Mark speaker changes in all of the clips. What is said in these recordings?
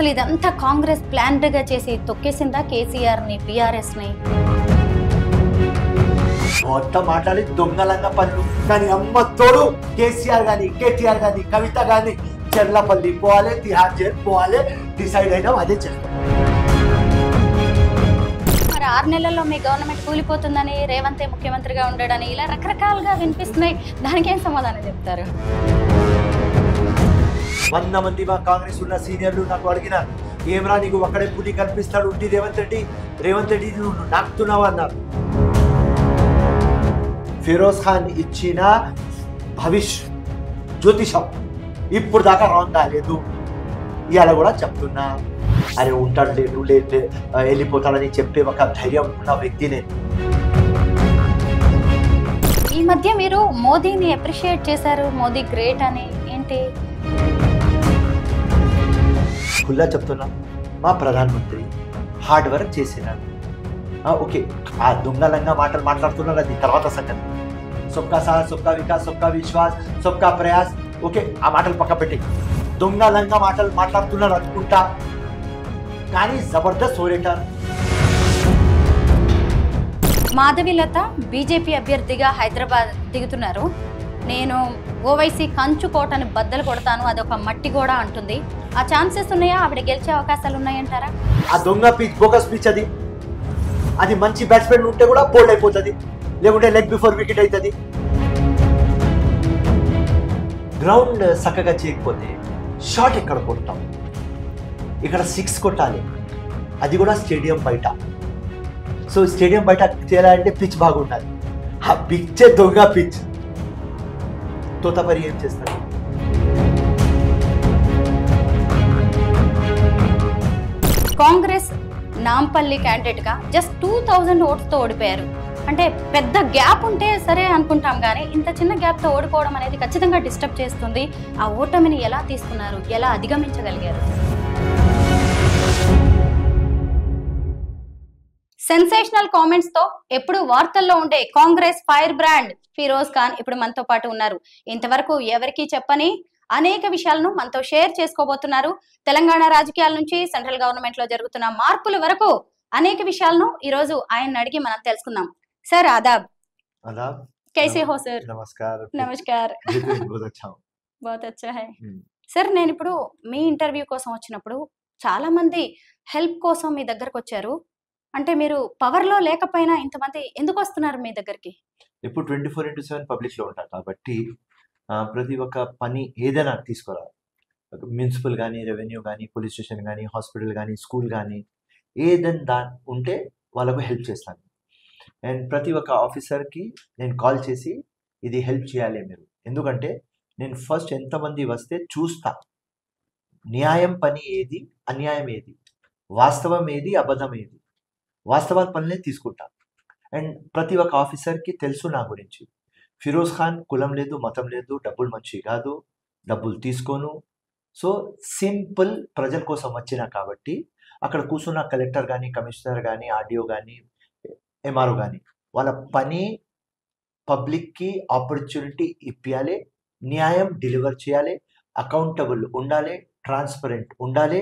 Speaker 1: అసలు ఇదంతా కాంగ్రెస్ ప్లాన్డ్గా చేసి తొక్కేసిందా కేసీఆర్ని, బీఆర్ఎస్ని?
Speaker 2: మొత్తం మాట్లాడి దొంగలంగా పనులు. కానీ అమ్మ తోడు కేసీఆర్ గాని, కేటీఆర్ గాని, కవిత గాని చెర్లపల్లి పోవాలి, తిహార్ జైలు పోవాలి, డిసైడ్ అయినా అదే చేస్తాం.
Speaker 1: మరి 6 నెలల్లో మీ గవర్నమెంట్ కూలిపోతుందని, రేవంత్ ముఖ్యమంత్రిగా ఉండడని ఇలా రకరకాలుగా వినిపిస్తున్నాయి. దానికేం సమాధానం చెప్తారు?
Speaker 2: 100 మంది మా కాంగ్రెస్ ఉన్న సీనియర్లు నాకు అడిగినారు, ఏమరా నీకు ఒక్కడే పులి కనిపిస్తాడు ఉండి రేవంత్ రెడ్డి నువ్వు నాకుతున్నావు అన్నారు. ఫిరోజ్ ఖాన్ ఇచ్చిన జ్యోతిషం ఇప్పుడు దాకా రాంగ్ కాలేదు. ఇవాళ కూడా చెప్తున్నా, అరే ఉంటాడు లేటు వెళ్ళిపోతాడని చెప్పే ఒక ధైర్యం ఉన్న వ్యక్తినే.
Speaker 1: ఈ మధ్య మీరు మోదీని అప్రిషియేట్ చేశారు, మోదీ గ్రేట్ అని. ఏంటి?
Speaker 2: ఖుల్లా చెప్తున్నా, మా ప్రధానమంత్రి హార్డ్ వర్క్ చేసినాడు. ఓకే, ఆ దొంగలంగా మాటలు మాట్లాడుతున్నారు, అది తర్వాత సంగతి. సబ్కా సాత్, సబ్కా వికాస్, సబ్కా విశ్వాస్, సబ్కా ప్రయాస్, ఓకే ఆ మాటలు పక్క పెట్టి దొంగలంగా మాటలు మాట్లాడుతున్నారు అనుకుంటా, కానీ జబర్దస్త్ ఓరేటర్.
Speaker 1: మాధవిలత బీజేపీ అభ్యర్థిగా హైదరాబాద్ దిగుతున్నారు. నేను ఓవైసీ కంచుకోటని బద్దలు కొడతాను, అదొక మట్టి కూడా అంటుంది. ఆ ఛాన్సెస్ ఉన్నాయా? ఆవిడ గెలిచే అవకాశాలు ఉన్నాయంటారా?
Speaker 2: ఆ దొంగ పిచ్, బోగస్ పిచ్, అది మంచి బ్యాట్స్మెన్ ఉంటే కూడా బోల్డ్ అయిపోతుంది, లేకుంటే లెగ్ బిఫోర్ వికెట్ అవుతుంది. గ్రౌండ్ చక్కగా చేయకపోతే షాట్ ఎక్కడ కొడతాం? ఇక్కడ 6 కొట్టాలి, అది కూడా స్టేడియం బయట. సో స్టేడియం బయట చేయాలంటే పిచ్ బాగుండాలి. ఆ పిచ్చే దొంగ పిచ్. తోతపరి ఏం చేస్తారు?
Speaker 1: కాంగ్రెస్ నాంపల్లి క్యాండిడేట్గా జస్ట్ 2000 ఓట్స్తో ఓడిపోయారు. అంటే పెద్ద గ్యాప్ ఉంటే సరే అనుకుంటాం, కానీ ఇంత చిన్న గ్యాప్తో ఓడిపోవడం అనేది ఖచ్చితంగా డిస్టర్బ్ చేస్తుంది. ఆ ఓటమిని ఎలా తీసుకున్నారు, ఎలా అధిగమించగలిగారు? సెన్సేషనల్ కామెంట్స్ తో ఎప్పుడు వార్తల్లో ఉండే కాంగ్రెస్ ఫైర్ బ్రాండ్ ఫిరోజ్ ఖాన్ ఇప్పుడు మనతో పాటు ఉన్నారు. ఇంతవరకు ఎవరికీ చెప్పని అనేక విషయాలను మనతో షేర్ చేసుకోబోతున్నారు. తెలంగాణ రాజకీయాల నుంచి సెంట్రల్ గవర్నమెంట్ లో జరుగుతున్న మార్పుల వరకు అనేక విషయాలను ఈ రోజు ఆయన అడిగి మనం తెలుసుకుందాం. సర్ ఆదాబ్. कैसे हो सर?
Speaker 2: నమస్కారం.
Speaker 1: నమస్కార్. बहुत अच्छा है సార్. నేను ఇప్పుడు మీ ఇంటర్వ్యూ కోసం వచ్చినప్పుడు చాలా మంది హెల్ప్ కోసం మీ దగ్గరకు వచ్చారు. అంటే మీరు పవర్ లో లేకపోయినా ఇంతమంది ఎందుకు వస్తున్నారు మీ దగ్గరికి?
Speaker 2: ఇప్పుడు 24/7 పబ్లిక్ లో ఉంటారు కాబట్టి ప్రతి ఒక్క పని ఏదైనా తీసుకురావాలి. మున్సిపల్ కానీ, రెవెన్యూ కానీ, పోలీస్ స్టేషన్ కానీ, హాస్పిటల్ కానీ, స్కూల్ కానీ, ఏదైనా ఉంటే వాళ్ళకు హెల్ప్ చేస్తాను. అండ్ ప్రతి ఒక్క ఆఫీసర్కి నేను కాల్ చేసి ఇది హెల్ప్ చేయాలి మీరు, ఎందుకంటే నేను ఫస్ట్ ఎంతమంది వస్తే చూస్తా, న్యాయం పని ఏది, అన్యాయం ఏది, వాస్తవం ఏది, అబద్ధం ఏది, వాస్తవ పనులే తీసుకుంటా. అండ్ ప్రతి ఒక్క ఆఫీసర్కి తెలుసు నా గురించి. ఫిరోజ్ ఖాన్ కులం లేదు, మతం లేదు, డబ్బులు మంచి కాదు, డబ్బులు తీసుకోను. సో సింపుల్ ప్రజల కోసం వచ్చినా కాబట్టి అక్కడ కూర్చున్న కలెక్టర్ కానీ, కమిషనర్ కానీ, ఆర్డీఓ కానీ, ఎంఆర్ఓ కానీ వాళ్ళ పని పబ్లిక్కి ఆపర్చునిటీ ఇప్పించాలి, న్యాయం డెలివర్ చేయాలి, అకౌంటబుల్ ఉండాలి, ట్రాన్స్పరెంట్ ఉండాలి,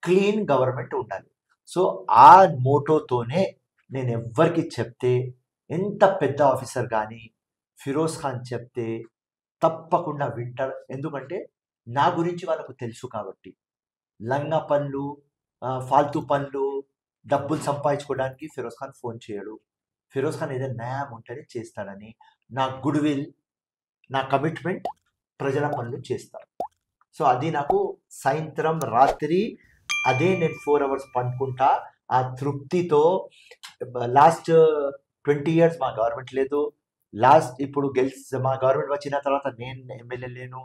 Speaker 2: క్లీన్ గవర్నమెంట్ ఉండాలి. సో ఆ మోటోతోనే నేను ఎవ్వరికి చెప్తే, ఎంత పెద్ద ఆఫీసర్ కానీ ఫిరోజ్ ఖాన్ చెప్తే తప్పకుండా వింటారు. ఎందుకంటే నా గురించి వాళ్ళకు తెలుసు కాబట్టి. లంగా పనులు, ఫాల్తూ పనులు, డబ్బులు సంపాదించుకోవడానికి ఫిరోజ్ ఖాన్ ఫోన్ చేయడు. ఫిరోజ్ ఖాన్ ఏదైనా న్యాయం ఉంటేనే చేస్తాడని నా గుడ్ విల్, నా కమిట్మెంట్, ప్రజల పనులు చేస్తాను. సో అది నాకు సాయంత్రం రాత్రి అదే నేను 4 hours పండుకుంటా ఆ తృప్తితో. లాస్ట్ 20 years మా గవర్నమెంట్ లేదు. ఇప్పుడు మా గవర్నమెంట్ వచ్చిన తర్వాత నేను ఎమ్మెల్యే లేను,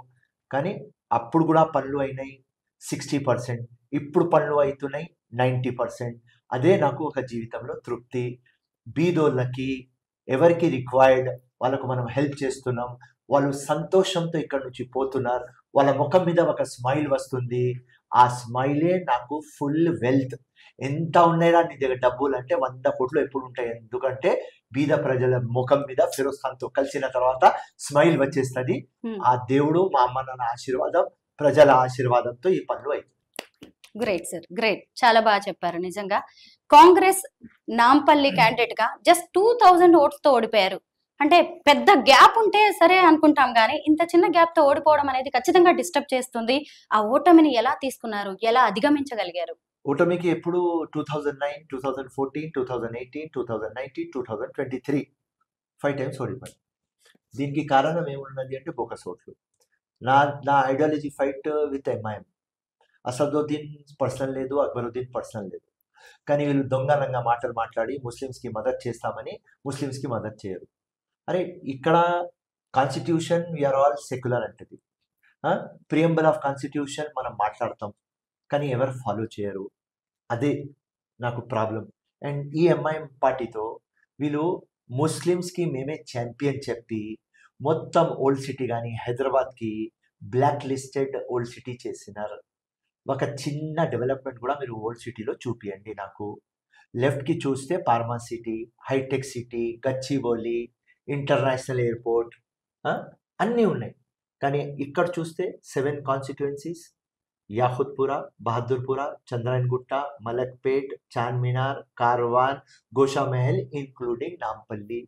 Speaker 2: కానీ అప్పుడు కూడా పనులు అయినాయి 60%, ఇప్పుడు పనులు అవుతున్నాయి 90%. అదే నాకు ఒక జీవితంలో తృప్తి. బీదోళ్ళకి ఎవరికి రిక్వైర్డ్ వాళ్ళకు మనం హెల్ప్ చేస్తున్నాం, వాళ్ళు సంతోషంతో ఇక్కడ నుంచి పోతున్నారు, వాళ్ళ ముఖం మీద ఒక స్మైల్ వస్తుంది. ఆ స్మైలే నాకు ఫుల్ వెల్త్. ఎంత ఉన్నాయా నీ దగ్గర డబ్బులు అంటే 100 కోట్లు ఎప్పుడు ఉంటాయి, ఎందుకంటే బీద ప్రజల ముఖం మీద ఫిరోజ్ ఖాన్ తో కలిసిన తర్వాత స్మైల్ వచ్చేస్తుంది. ఆ దేవుడు, మా అమ్మ నాన్న ఆశీర్వాదం, ప్రజల ఆశీర్వాదంతో ఈ పనులు అవుతాయి.
Speaker 1: గ్రేట్ సార్, గ్రేట్, చాలా బాగా చెప్పారు. నిజంగా కాంగ్రెస్ నాంపల్లి క్యాండిడేట్ గా జస్ట్ 2000 ఓట్స్ తో ఓడిపోయారు. అంటే పెద్ద గ్యాప్ ఉంటే సరే అనుకుంటాం, కానీ ఇంత చిన్న గ్యాప్ తో ఓడిపోవడం అనేది ఖచ్చితంగా డిస్టర్బ్ చేస్తుంది. ఆ ఓటమిని ఎలా తీసుకున్నారు, ఎలా అధిగమించగలిగారు?
Speaker 2: ఓటమికి ఎప్పుడు 2009, 2014, 2018, 2019, 2023 5 టైమ్స్ ఓడిపోయింది. దీనికి కారణం ఏమున్నది అంటే బోకస్ ఓట్లు. నా నా ideology fight with MIM. Asaduddin personal లేదు, అక్బరుద్దీన్ పర్సనల్ లేదు. కానీ వీళ్ళు దొంగలంగా మాటలు మాట్లాడి ముస్లిమ్స్కి మద్దతు చేస్తామని ముస్లిమ్స్కి మద్దతు చేయరు. అరే ఇక్కడ కాన్స్టిట్యూషన్ వీఆర్ ఆల్ సెక్యులర్ అంటది. ప్రియంబల్ ఆఫ్ కాన్స్టిట్యూషన్ మనం మాట్లాడతాం, కానీ ఎవరు ఫాలో చేయరు. అదే నాకు ప్రాబ్లం. అండ్ ఈ ఎంఐఎం పార్టీతో వీళ్ళు ముస్లిమ్స్కి మేమే ఛాంపియన్ చెప్పి మొత్తం ఓల్డ్ సిటీ కానీ హైదరాబాద్కి బ్లాక్ లిస్టెడ్ ఓల్డ్ సిటీ చేసినారు. ఒక చిన్న డెవలప్మెంట్ కూడా మీరు ఓల్డ్ సిటీలో చూపియండి నాకు. లెఫ్ట్కి చూస్తే pharma city, hitech city, Gachibowli, international airport అన్నీ ఉన్నాయి. కానీ ఇక్కడ చూస్తే 7 కాన్స్టిట్యుయెన్సీస్: యాహుద్పుర, బహదూర్పుర, చంద్రన్గుట్ట, మలక్పేట్, చార్మినార్, కార్వాన్, గోషామహల్ ఇంక్లూడింగ్ నాంపల్లి.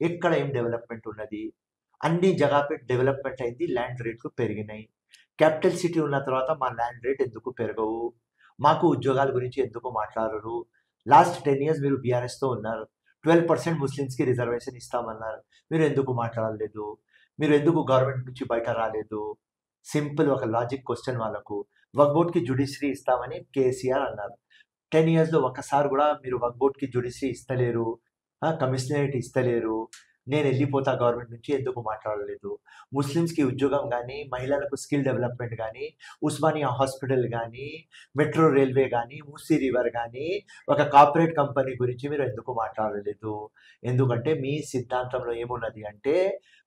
Speaker 2: ఎక్కడ ఏం డెవలప్మెంట్ ఉన్నది? అన్ని జగాపే డెవలప్మెంట్ అయింది, ల్యాండ్ రేట్లు పెరిగినాయి. క్యాపిటల్ సిటీ ఉన్న తర్వాత మా ల్యాండ్ రేట్ ఎందుకు పెరగవు? మాకు ఉద్యోగాల గురించి ఎందుకు మాట్లాడరు? లాస్ట్ 10 years మీరు బీఆర్ఎస్తో ఉన్నారు. 12% ముస్లిమ్స్కి రిజర్వేషన్ ఇస్తామన్నారు. మీరు ఎందుకు మాట్లాడలేదు? మీరు ఎందుకు గవర్నమెంట్ నుంచి బయట రాలేదు? సింపుల్ ఒక లాజిక్ క్వశ్చన్ వాళ్ళకు. వక్ఫ్ బోర్డ్కి జ్యుడిషియరీ ఇస్తామని కేసీఆర్ అన్నారు. 10 yearsలో ఒకసారి కూడా మీరు వక్ఫ్ బోర్డ్కి జ్యుడిషియరీ ఇస్తలేరు, కమిషనరేట్ ఇస్తలేరు. నేను వెళ్ళిపోతా గవర్నమెంట్ నుంచి ఎందుకు మాట్లాడలేదు? ముస్లిమ్స్కి ఉద్యోగం కానీ, మహిళలకు స్కిల్ డెవలప్మెంట్ కానీ, ఉస్మానియా హాస్పిటల్ కానీ, మెట్రో రైల్వే కానీ, మూసీ రివర్ కానీ, ఒక కార్పొరేట్ కంపెనీ గురించి మీరు ఎందుకు మాట్లాడలేదు? ఎందుకంటే మీ సిద్ధాంతంలో ఏమున్నది అంటే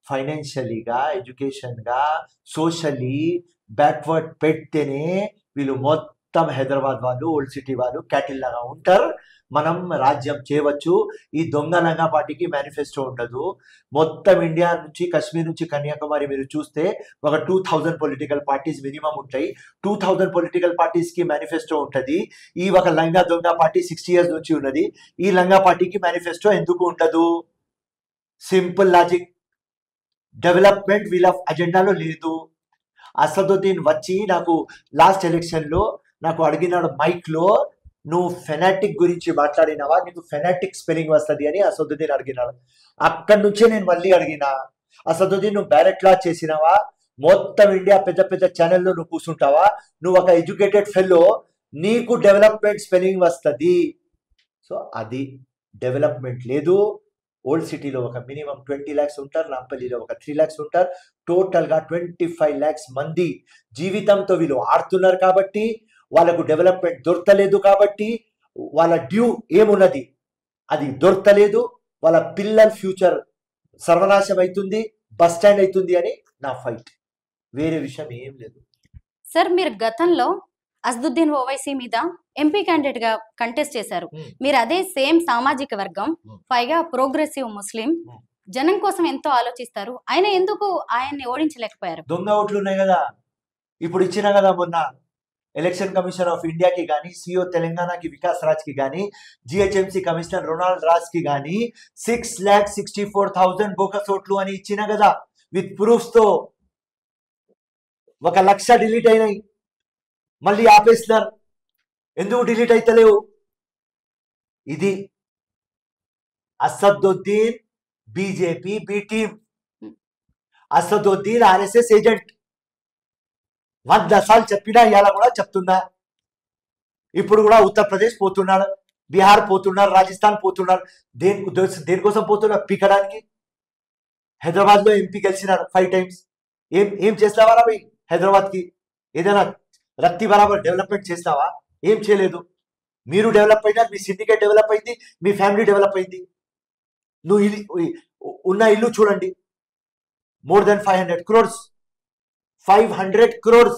Speaker 2: ఫైనాన్షియలీగా, ఎడ్యుకేషన్గా, సోషల్లీ బ్యాక్వర్డ్ పెడితేనే వీళ్ళు మొత్తం హైదరాబాద్ వాళ్ళు, ఓల్డ్ సిటీ వాళ్ళు క్యాటిల్ లాగా ఉంటారు. మనం రాజ్యం చేయవచ్చు. ఈ దొంగలంగా పార్టీకి మేనిఫెస్టో ఉండదు. మొత్తం ఇండియా నుంచి, కశ్మీర్ నుంచి కన్యాకుమారి మీరు చూస్తే ఒక 2000 పొలిటికల్ పార్టీస్ మినిమం ఉంటాయి. 2000 పొలిటికల్ పార్టీస్కి మేనిఫెస్టో ఉంటుంది. ఈ ఒక లంగా దొంగ పార్టీ 60 years నుంచి ఉన్నది. ఈ లంగా పార్టీకి మేనిఫెస్టో ఎందుకు ఉండదు? Simple logic. డెవలప్మెంట్ వీళ్ళ అజెండాలో లేదు. అసదుద్దీన్ వచ్చి నాకు లాస్ట్ ఎలక్షన్లో నాకు అడిగినాడు మైక్లో, నువ్వు ఫెనాటిక్ గురించి మాట్లాడినావా, నీకు ఫెనాటిక్ స్పెల్లింగ్ వస్తుంది అని అసదుద్దీన్ అడిగినాడు. అక్కడి నుంచే నేను మళ్ళీ అడిగినా, అసదుద్దీన్ నువ్వు బ్యాలెట్ లా చేసినావా? మొత్తం ఇండియా పెద్ద పెద్ద ఛానల్లో నువ్వు కూర్చుంటావా? నువ్వు ఒక ఎడ్యుకేటెడ్ ఫెల్లో, నీకు డెవలప్మెంట్ స్పెల్లింగ్ వస్తుంది. సో అది డెవలప్మెంట్ లేదు. ఓల్డ్ సిటీలో ఒక మినిమం 20 lakhs ఉంటారు, నాంపల్లిలో ఒక 3 lakhs ఉంటారు. టోటల్గా 25 lakhs మంది జీవితంతో వీళ్ళు ఆడుతున్నారు. కాబట్టి వాళ్ళకు డెవలప్మెంట్ దొరకలేదు. కాబట్టి వాళ్ళ డ్యూ ఏమున్నది అది దొరకలేదు. వాళ్ళ పిల్లల ఫ్యూచర్ సర్వనాశం అవుతుంది, బస్ స్టాండ్ అవుతుంది అని నా ఫైట్. వేరే విషయం ఏం లేదు.
Speaker 1: సార్, మీరు గతంలో అసదుద్దీన్ ఓవైసీ మీద ఎంపీ క్యాండిడేట్ గా కంటెస్ట్ చేశారు. మీరు అదే సేమ్ సామాజిక వర్గం, పైగా ప్రోగ్రెసివ్ ముస్లిం, జనం కోసం ఎంతో ఆలోచిస్తారు. ఆయన ఎందుకు ఆయన్ని ఓడించలేకపోయారు?
Speaker 2: దొంగ ఓట్లు ఉన్నాయి కదా, ఇప్పుడు ఇచ్చినా కదా మొన్న ఎలక్షన్ కమిషన్ ఆఫ్ ఇండియాకి కానీ, సిఓ తెలంగాణకి వికాస్ రాజ్కి కానీ, జిహెచ్ఎంసీ కమిషనర్ రొనాల్డ్ రాజ్కి కానీ 6,64,000 బోకస్ ఓట్లు అని ఇచ్చినా కదా విత్ ప్రూఫ్స్ తో. 1 లక్ష డిలీట్ అయినాయి, మళ్ళీ ఆపేస్తున్నారు. ఎందుకు డిలీట్ అయితలేవు? ఇది Asaduddin BJP B team, Asaduddin RSS agent. 100 సార్లు చెప్పినా ఇవాళ కూడా చెప్తున్నా. ఇప్పుడు కూడా ఉత్తరప్రదేశ్ పోతున్నాడు, బీహార్ పోతున్నారు, రాజస్థాన్ పోతున్నారు. దేనికోసం పోతున్నారు? పీకడానికి. హైదరాబాద్ లో ఎంపీ గెలిచినాడు 5 times. ఏం చేస్తావా భయ్? హైదరాబాద్ కి ఏదైనా రత్తి బరాబర్ డెవలప్మెంట్ చేస్తావా? ఏం చేయలేదు. మీరు డెవలప్ అయినా, మీ సిండికేట్ డెవలప్ అయింది, మీ ఫ్యామిలీ డెవలప్ అయింది. నువ్వు ఉన్న ఇల్లు చూడండి, more than 500 crores, 500 crores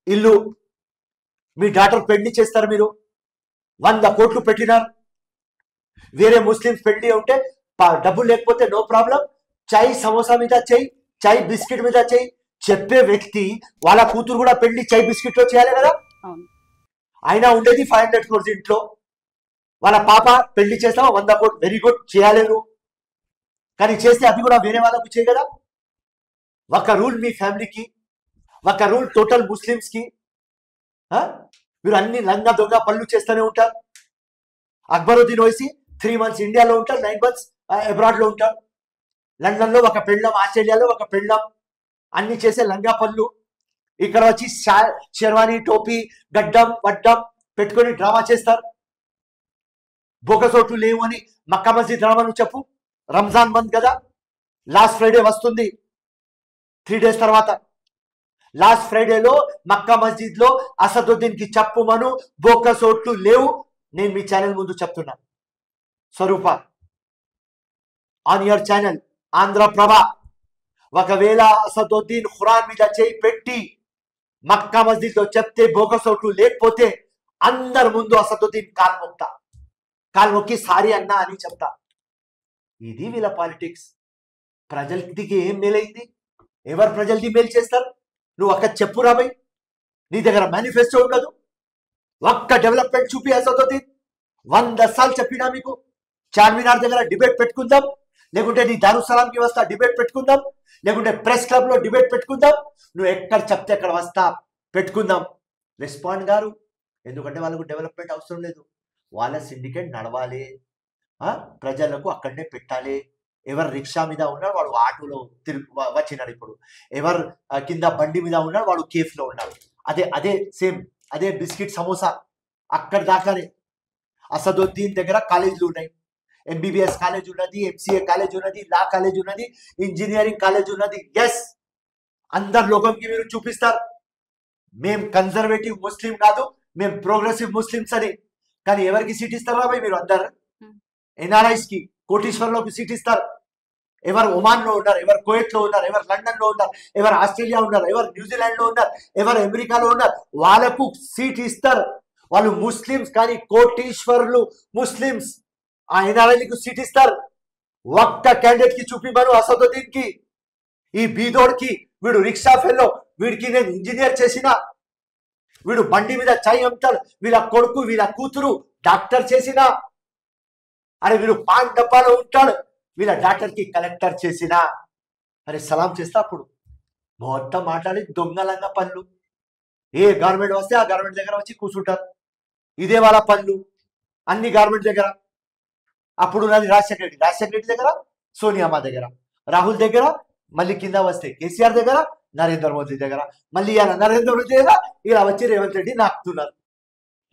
Speaker 2: ఇల్లు. మీ డాటర్ పెళ్లి చేస్తారు మీరు, 100 కోట్లు పెట్టినారు. వేరే ముస్లిమ్స్ పెళ్లి ఉంటే డబ్బులు లేకపోతే నో ప్రాబ్లం, చాయ్ సమోసా మీద చేయి, చాయ్ బిస్కెట్ మీద చేయి చెప్పే వ్యక్తి వాళ్ళ కూతురు కూడా పెళ్లి చాయ్ బిస్కెట్ లో చేయాలి కదా.
Speaker 3: అయినా ఉండేది 500 crores ఇంట్లో. వాళ్ళ పాప పెళ్లి చేస్తావా 100 కోట్లు, వెరీ గుడ్, చేయలేను. కానీ చేస్తే అది కూడా వేరే వాళ్ళకు చేయగలరా? ఒక రూల్ మీ ఫ్యామిలీకి, ఒక రూల్ టోటల్ ముస్లిమ్స్ కి. మీరు అన్ని లంగా దొంగ పనులు చేస్తూనే ఉంటారు. అక్బరుద్దీన్ ఓవైసీ 3 months ఇండియాలో ఉంటారు, 9 months అబ్రాడ్ లో ఉంటారు. లండన్ లో ఒక పెళ్ళం, ఆస్ట్రేలియాలో ఒక పెళ్ళం, అన్ని చేసే లంగా పనులు. ఇక్కడ వచ్చి షెర్వానీ, టోపీ, గడ్డం వడ్డం పెట్టుకొని డ్రామా చేస్తారు. బోకసోట్లు లేవు అని మక్కా మస్జిద్ డ్రామాను చెప్పు. రంజాన్ బంద్ కదా, లాస్ట్ ఫ్రైడే వస్తుంది 3 days తర్వాత. లాస్ట్ ఫ్రైడేలో మక్కా మస్జిద్ లో అసదుద్దీన్ కి చెప్పుమను, బోకసోట్లు లేవు. నేను మీ ఛానల్ ముందు చెప్తున్నా. స్వరూప ఆన్ యువర్ ఛానల్ ఆంధ్రప్రభ, ఒకవేళ అసదుద్దీన్ ఖురాన్ మీద చేయి పెట్టి మక్కా మస్జిద్ లో చెప్తే బోకసోట్లు లేకపోతే అందరి ముందు అసదుద్దీన్ కాల్ మొక్కి సారీ అన్నా అని చెప్తా. ఇది వీళ్ళ పాలిటిక్స్. ప్రజలకి ఏం మేలైంది? ఎవరు ప్రజలది మేలు చేస్తారు? నువ్వు అక్కడ చెప్పు రాబోయ్. నీ దగ్గర మేనిఫెస్టో ఉండదు, ఒక్క డెవలప్మెంట్ చూపి. అసదుద్దీన్ 100 సార్లు చెప్పినా మీకు. చార్మినార్ దగ్గర డిబేట్ పెట్టుకుందాం, లేకుంటే నీ దారుసలాంకి వస్తా డిబేట్ పెట్టుకుందాం, లేకుంటే ప్రెస్ క్లబ్ లో డిబేట్ పెట్టుకుందాం. నువ్వు ఎక్కడ చెప్తే అక్కడ వస్తా, పెట్టుకుందాం. రెస్పాండ్ గారు, ఎందుకంటే వాళ్ళకు డెవలప్మెంట్ అవసరం లేదు. వాళ్ళ సిండికేట్ నడవాలి, ప్రజలకు అక్కడనే పెట్టాలి. ఎవరు రిక్షా మీద ఉన్నాడు వాడు ఆటోలో వచ్చినాడు. ఇప్పుడు ఎవరు కింద బండి మీద ఉన్నాడు వాడు కేఫ్ లో ఉన్నాడు. అదే సేమ్ అదే బిస్కెట్ సమోసా అక్కడ దాకానే. అసదుద్దీన్ దగ్గర కాలేజీలు ఉన్నాయి, ఎంబీబీఎస్ కాలేజ్ ఉన్నది, ఎంసీఏ కాలేజ్ ఉన్నది, లా కాలేజ్ ఉన్నది, ఇంజనీరింగ్ కాలేజ్ ఉన్నది. ఎస్, అందరు లోకంకి మీరు చూపిస్తారు మేం కన్జర్వేటివ్ ముస్లిం కాదు, మేం ప్రోగ్రెసివ్ ముస్లిమ్స్ అని. కానీ ఎవరికి సీట్ ఇస్తారా భయ్? మీరు అందరు ఎన్ఆర్ఐస్ కి, కోటీశ్వర్లోకి సీట్ ఇస్తారు. ఎవరు ఒమాన్ లో ఉన్నారు, ఎవరు కువైట్ లో ఉన్నారు, ఎవరు లండన్ లో ఉన్నారు, ఎవరు ఆస్ట్రేలియా ఉన్నారు, ఎవరు న్యూజిలాండ్ లో ఉన్నారు, ఎవరు అమెరికాలో ఉన్నారు, వాళ్ళకు సీట్ ఇస్తారు. వాళ్ళు ముస్లిమ్స్ కానీ కోటీశ్వరులు ముస్లిమ్స్. ఆ ఎన్ఆర్ఐలకు సీట్ ఇస్తారు. ఒక్క క్యాండిడేట్ కి చూపిమను అసదుద్దీన్ కి. ఈ బీదోడ్కి, వీడు రిక్షా ఫెల్లో, వీడికి నేను ఇంజనీర్ చేసిన, వీడు బండి మీద చాయ్ అమ్ముతాడు, వీళ్ళ కొడుకు వీళ్ళ కూతురు డాక్టర్ చేసిన, అరే వీడు పాన్ డబ్బాలో ఉంటాడు, వీళ్ళ డాక్టర్ కి కలెక్టర్ చేసిన. అరే సలాం చేస్తా. అప్పుడు మొత్తం మాట్లాడి దొంగలంగా పనులు. ఏ గవర్నమెంట్ వస్తే ఆ గవర్నమెంట్ దగ్గర వచ్చి కూర్చుంటారు. ఇదే వాళ్ళ పనులు అన్ని గవర్నమెంట్ దగ్గర. అప్పుడు నాది రాజశేఖర రెడ్డి దగ్గర, సోనియామ్మ దగ్గర, రాహుల్ దగ్గర, మళ్ళీ కింద వస్తే కేసీఆర్ దగ్గర, నరేంద్ర మోదీ దగ్గర, మళ్ళీ ఇలా నరేంద్ర మోదీ దగ్గర, ఇలా వచ్చి రేవంత్ రెడ్డి నాకుతున్నారు.